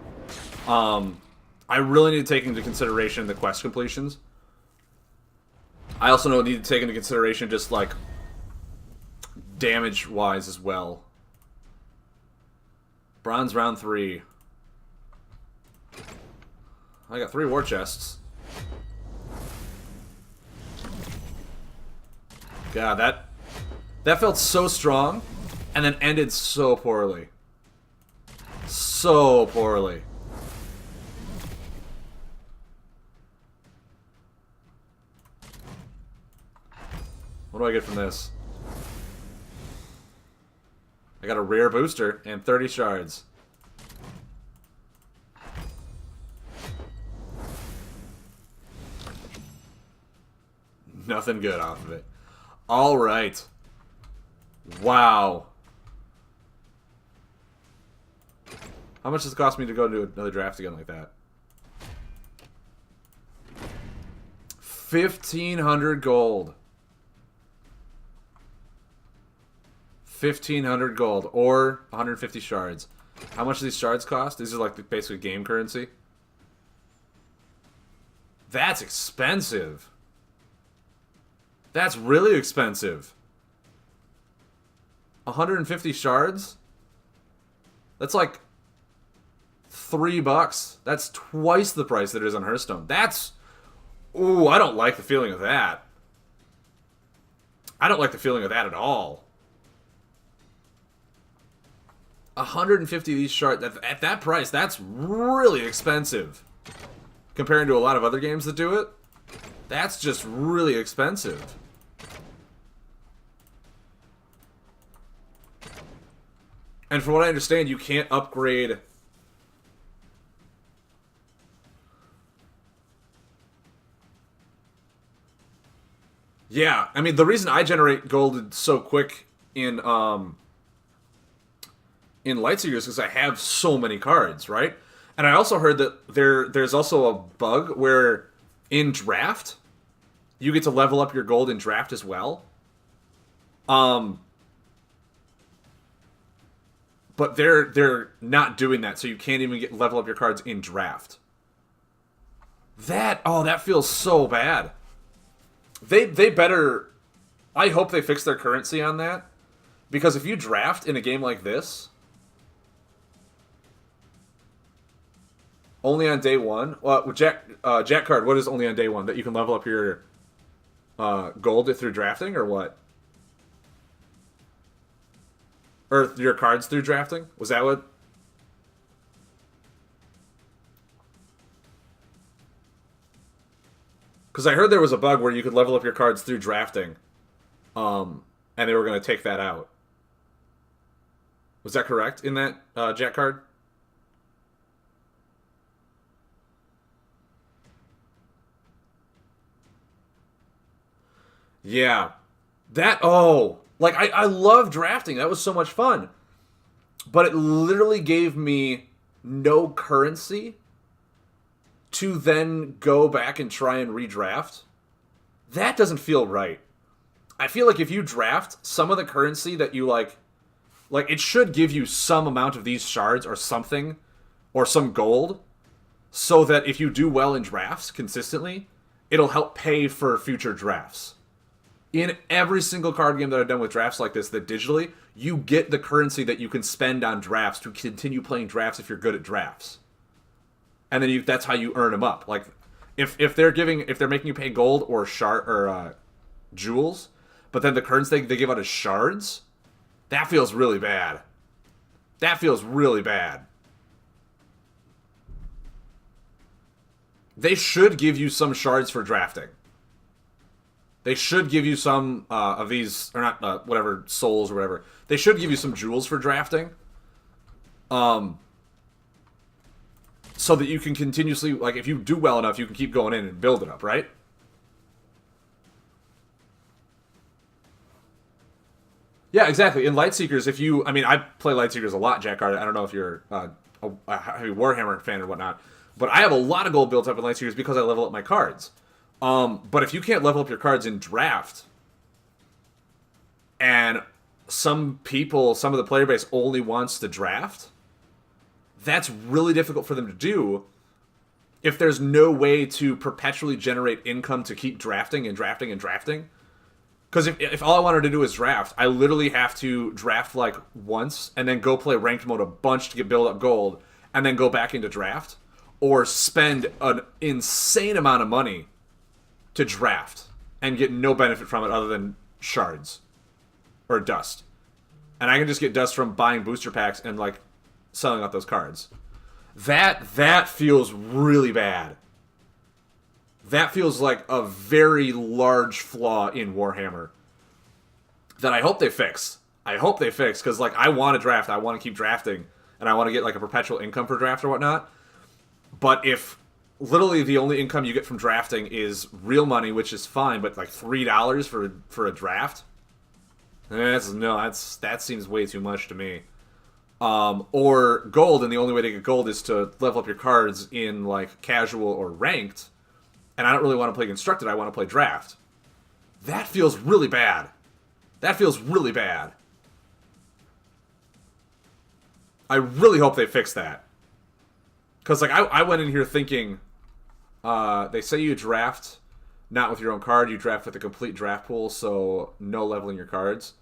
I really need to take into consideration the quest completions. I also need to take into consideration just, like, damage-wise as well. Bronze round 3. I got 3 war chests. God, that felt so strong, and then ended so poorly. So poorly. What do I get from this? I got a rare booster and 30 shards. Nothing good off of it. Alright. Wow. How much does it cost me to go into another draft again like that? 1,500 gold. 1,500 gold, or 150 shards. How much do these shards cost? These are like basically game currency. That's expensive. That's really expensive. 150 shards? That's like $3. That's twice the price that it is on Hearthstone. That's... Ooh, I don't like the feeling of that. I don't like the feeling of that at all. 150 of these shards, at that price, that's really expensive. Comparing to a lot of other games that do it, that's just really expensive. And from what I understand, you can't upgrade... Yeah, I mean the reason I generate gold so quick in Lightseekers is because I have so many cards, right? And I also heard that there's also a bug where in draft you get to level up your gold in draft as well. Um, but they're not doing that, so you can't even get level up your cards in draft. That feels so bad. They better. I hope they fix their currency on that, because if you draft in a game like this, only on day one. Well, Jack card. What is only on day one that you can level up your gold through drafting, or what? Or your cards through drafting? Was that what? Because I heard there was a bug where you could level up your cards through drafting, and they were going to take that out. Was that correct in that Jack card? Yeah. I love drafting. That was so much fun. But it literally gave me no currency to then go back and try and redraft. That doesn't feel right. I feel like if you draft some of the currency that you like it should give you some amount of these shards or something, or some gold, so that if you do well in drafts consistently, it'll help pay for future drafts. In every single card game that I've done with drafts like this, that digitally, you get the currency that you can spend on drafts to continue playing drafts if you're good at drafts. And then that's how you earn them up. Like, if they're making you pay gold or jewels, but then the currency they give out as shards, that feels really bad. That feels really bad. They should give you some shards for drafting. They should give you some of these, or not, whatever, souls or whatever. They should give you some jewels for drafting. So that you can continuously, like, if you do well enough, you can keep going in and build it up, right? Yeah, exactly. In Lightseekers, I play Lightseekers a lot, Jack. I don't know if you're a heavy Warhammer fan or whatnot, but I have a lot of gold built up in Lightseekers because I level up my cards. But if you can't level up your cards in draft, and some of the player base only wants to draft, that's really difficult for them to do if there's no way to perpetually generate income to keep drafting and drafting and drafting. Because if all I wanted to do is draft, I literally have to draft like once and then go play ranked mode a bunch to build up gold and then go back into draft, or spend an insane amount of money to draft and get no benefit from it other than shards or dust. And I can just get dust from buying booster packs and like selling out those cards. That feels really bad. That feels like a very large flaw in Warhammer that I hope they fix. I hope they fix, because like I want to draft, I want to keep drafting, and I want to get like a perpetual income for draft or whatnot. But if literally the only income you get from drafting is real money, which is fine, but like $3 for a draft, that seems way too much to me. Or gold, and the only way to get gold is to level up your cards in like casual or ranked. And I don't really want to play constructed, I want to play draft. That feels really bad. That feels really bad. I really hope they fix that. Because like I went in here thinking, they say you draft not with your own card, you draft with a complete draft pool, so no leveling your cards.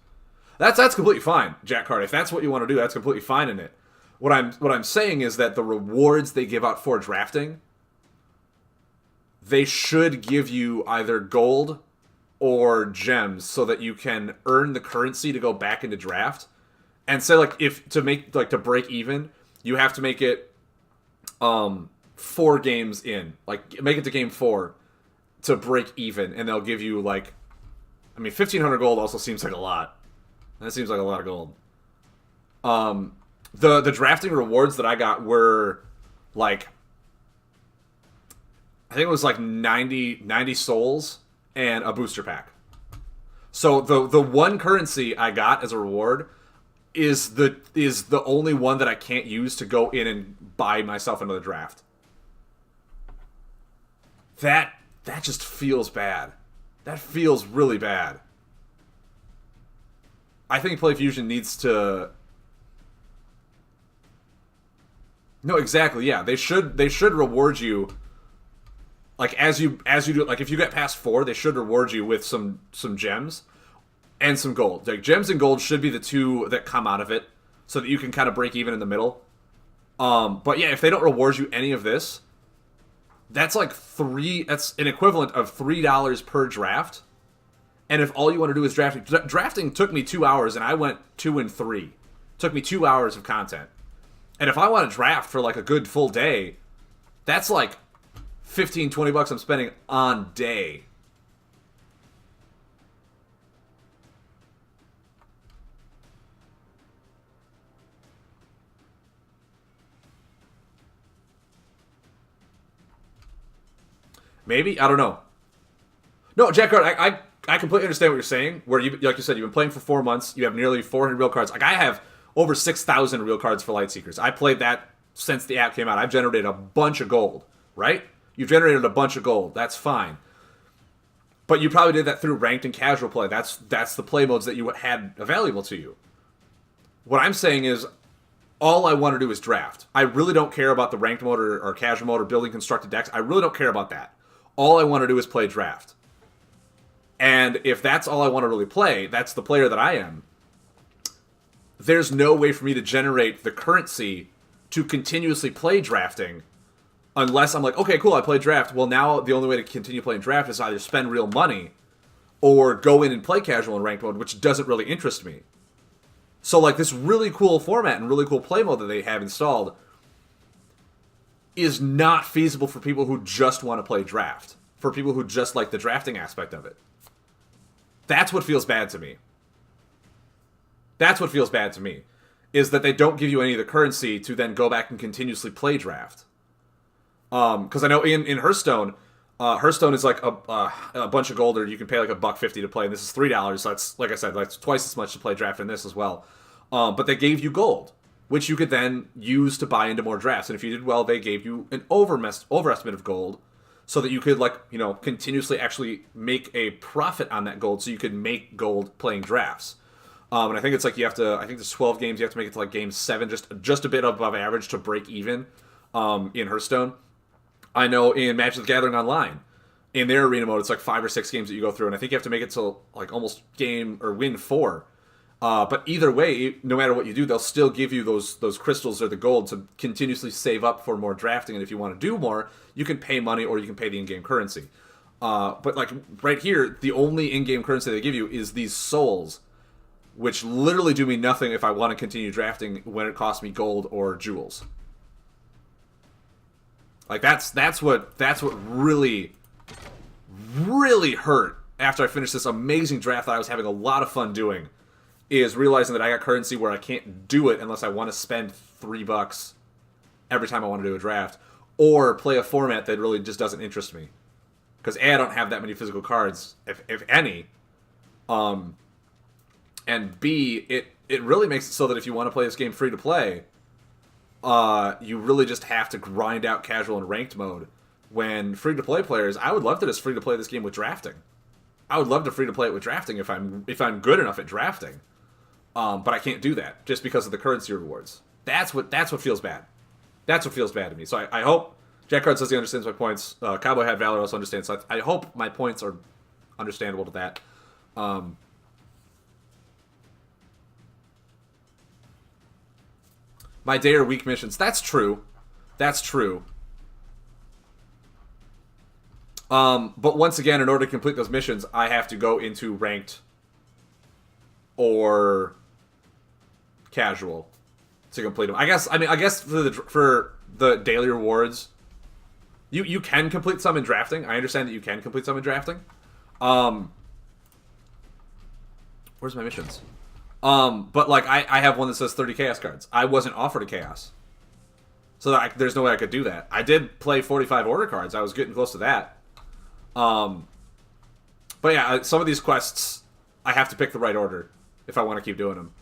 That's completely fine, Jack Card. If that's what you want to do, that's completely fine in it. What I'm saying is that the rewards they give out for drafting, they should give you either gold or gems so that you can earn the currency to go back into draft. And say like if to break even, you have to make it 4 games in. Like make it to game 4 to break even, and they'll give you like 1,500 gold also seems like a lot. That seems like a lot of gold. The drafting rewards that I got were like, I think it was like 90 souls and a booster pack. So the one currency I got as a reward is the only one that I can't use to go in and buy myself another draft. That just feels bad. That feels really bad. I think PlayFusion needs to. No, exactly. Yeah, they should reward you. Like as you do, like if you get past 4, they should reward you with some gems and some gold. Like gems and gold should be the two that come out of it, so that you can kind of break even in the middle. But yeah, if they don't reward you any of this, that's like that's an equivalent of $3 per draft. And if all you want to do is drafting took me 2 hours and I went 2 and 3. Took me 2 hours of content. And if I want to draft for like a good full day, that's like $15-20 I'm spending on day. Maybe? I don't know. No, Jack Hart, I completely understand what you're saying. Where you, like you said, you've been playing for 4 months. You have nearly 400 real cards. Like I have over 6,000 real cards for Lightseekers. I played that since the app came out. I've generated a bunch of gold, right? You've generated a bunch of gold. That's fine. But you probably did that through ranked and casual play. That's the play modes that you had available to you. What I'm saying is, all I want to do is draft. I really don't care about the ranked mode or casual mode or building constructed decks. I really don't care about that. All I want to do is play draft. And if that's all I want to really play, that's the player that I am, there's no way for me to generate the currency to continuously play drafting unless I'm like, okay, cool, I play draft. Well, now the only way to continue playing draft is either spend real money or go in and play casual and ranked mode, which doesn't really interest me. So, like, this really cool format and really cool play mode that they have installed is not feasible for people who just want to play draft, for people who just like the drafting aspect of it. That's what feels bad to me. That's what feels bad to me, is that they don't give you any of the currency to then go back and continuously play draft. Because I know in Hearthstone, Hearthstone is like a bunch of gold, or you can pay like $1.50 to play, and this is $3. So that's, like I said, that's twice as much to play draft in this as well. But they gave you gold, which you could then use to buy into more drafts. And if you did well, they gave you an overestimate of gold, so that you could, like, you know, continuously actually make a profit on that gold, so you could make gold playing drafts. And I think it's like I think there's 12 games, you have to make it to like game 7, just a bit above average to break even in Hearthstone. I know in Magic the Gathering Online, in their arena mode, it's like 5 or 6 games that you go through, and I think you have to make it to like almost game or win 4. But either way, no matter what you do, they'll still give you those crystals or the gold to continuously save up for more drafting. And if you want to do more, you can pay money or you can pay the in-game currency. But like right here, the only in-game currency they give you is these souls, which literally do me nothing if I want to continue drafting when it costs me gold or jewels. Like that's what really hurt after I finished this amazing draft that I was having a lot of fun doing, is realizing that I got currency where I can't do it unless I want to spend $3 every time I want to do a draft, or play a format that really just doesn't interest me. Because A, I don't have that many physical cards, if any, and B, it really makes it so that if you want to play this game free to play, you really just have to grind out casual and ranked mode. When free to play players, I would love to just free to play this game with drafting. I would love to free to play it with drafting if I'm good enough at drafting. But I can't do that just because of the currency rewards. That's what feels bad. That's what feels bad to me. So I hope Jack Card says he understands my points. Cowboy Hat Valor also understands. So I hope my points are understandable to that. My day or week missions. That's true. That's true. But once again, in order to complete those missions, I have to go into ranked or casual to complete them. I guess for the daily rewards, you can complete some in drafting. I understand that you can complete some in drafting. Where's my missions? But like I have one that says 30 chaos cards. I wasn't offered a chaos, so there's no way I could do that. I did play 45 order cards. I was getting close to that. But yeah, some of these quests I have to pick the right order if I want to keep doing them.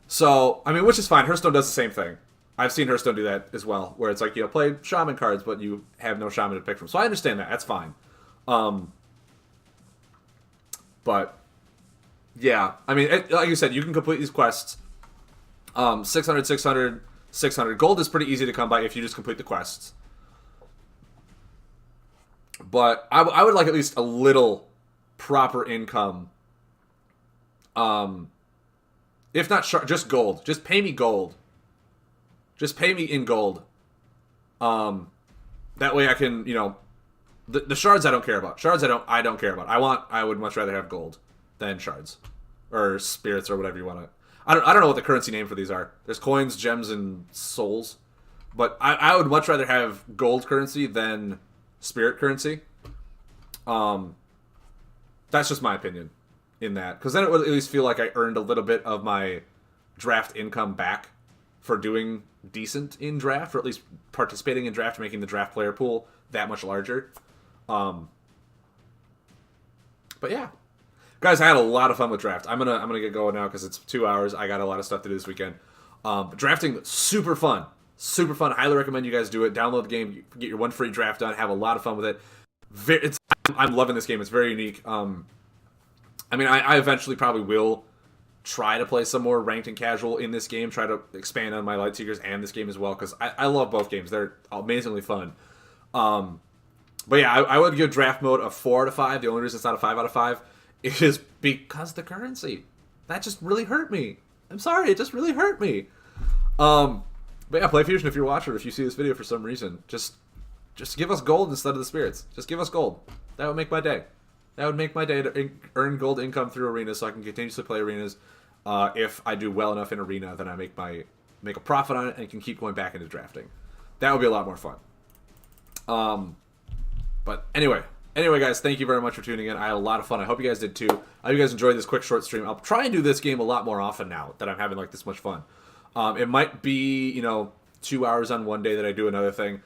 So, I mean, which is fine. Hearthstone does the same thing. I've seen Hearthstone do that as well, where it's like, you know, play Shaman cards, but you have no Shaman to pick from. So I understand that. That's fine. But, yeah. I mean, like you said, you can complete these quests. 600, 600, 600. Gold is pretty easy to come by if you just complete the quests. But I would like at least a little proper income. If not just gold. Just pay me gold. Just pay me in gold. That way I can, you know, the shards I don't care about. Shards I don't care about. I would much rather have gold than shards or spirits or whatever you want to. I don't know what the currency name for these are. There's coins, gems, and souls. But I would much rather have gold currency than spirit currency. That's just my opinion in that. Because then it would at least feel like I earned a little bit of my draft income back for doing decent in draft, or at least participating in draft, making the draft player pool that much larger. But yeah. Guys, I had a lot of fun with draft. I'm gonna get going now because it's 2 hours. I got a lot of stuff to do this weekend. Drafting, super fun. Super fun. Highly recommend you guys do it. Download the game, get your one free draft done, have a lot of fun with it. I'm loving this game. It's very unique. I mean, I eventually probably will try to play some more ranked and casual in this game, try to expand on my Lightseekers and this game as well, because I love both games. They're amazingly fun. But yeah, I would give draft mode a 4 out of 5. The only reason it's not a 5 out of 5 is because the currency. That just really hurt me. I'm sorry, it just really hurt me. But yeah, Play Fusion, if you're watching, or if you see this video for some reason, just give us gold instead of the spirits. Just give us gold. That would make my day. That would make my day to earn gold income through arenas, so I can continuously play arenas. If I do well enough in arena, then I make a profit on it and can keep going back into drafting. That would be a lot more fun. But anyway, guys, thank you very much for tuning in. I had a lot of fun. I hope you guys did too. I hope you guys enjoyed this quick short stream. I'll try and do this game a lot more often now that I'm having like this much fun. It might be, you know, 2 hours on one day that I do another thing,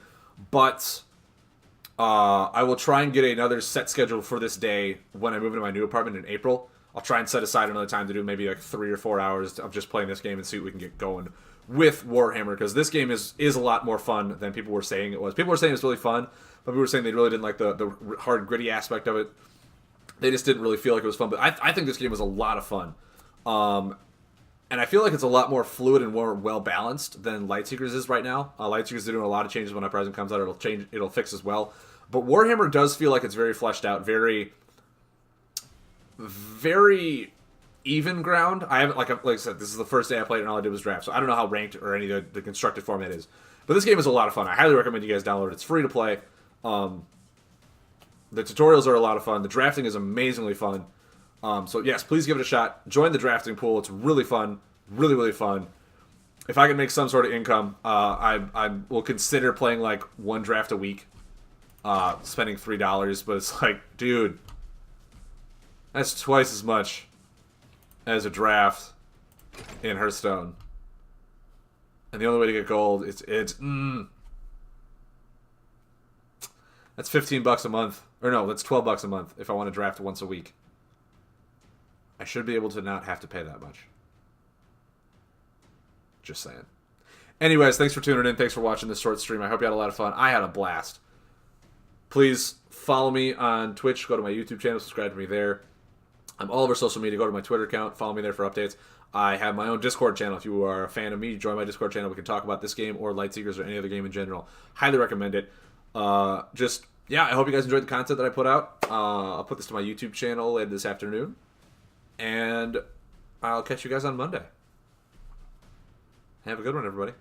but I will try and get another set schedule for this day when I move into my new apartment in April. I'll try and set aside another time to do maybe like 3 or 4 hours of just playing this game and see what we can get going with Warhammer, because this game is a lot more fun than people were saying it was. People were saying it's really fun, but people were saying they really didn't like the hard, gritty aspect of it. They just didn't really feel like it was fun. But I think this game was a lot of fun. And I feel like it's a lot more fluid and more well-balanced than Lightseekers is right now. Lightseekers is doing a lot of changes when Uprising comes out. It'll fix as well. But Warhammer does feel like it's very fleshed out, very, very even ground. I haven't, like I said, this is the first day I played it and all I did was draft, so I don't know how ranked or any of the constructed format is. But this game is a lot of fun. I highly recommend you guys download it. It's free to play. The tutorials are a lot of fun. The drafting is amazingly fun. So yes, please give it a shot. Join the drafting pool. It's really fun. Really, really fun. If I can make some sort of income, I will consider playing like one draft a week. Spending $3, but it's like, dude, that's twice as much as a draft in Hearthstone. And the only way to get gold, that's $15 a month. Or no, that's $12 a month if I want to draft once a week. I should be able to not have to pay that much. Just saying. Anyways, thanks for tuning in. Thanks for watching this short stream. I hope you had a lot of fun. I had a blast. Please follow me on Twitch. Go to my YouTube channel. Subscribe to me there. I'm all over social media. Go to my Twitter account. Follow me there for updates. I have my own Discord channel. If you are a fan of me, join my Discord channel. We can talk about this game or Lightseekers or any other game in general. Highly recommend it. I hope you guys enjoyed the content that I put out. I'll put this to my YouTube channel later this afternoon. And I'll catch you guys on Monday. Have a good one, everybody.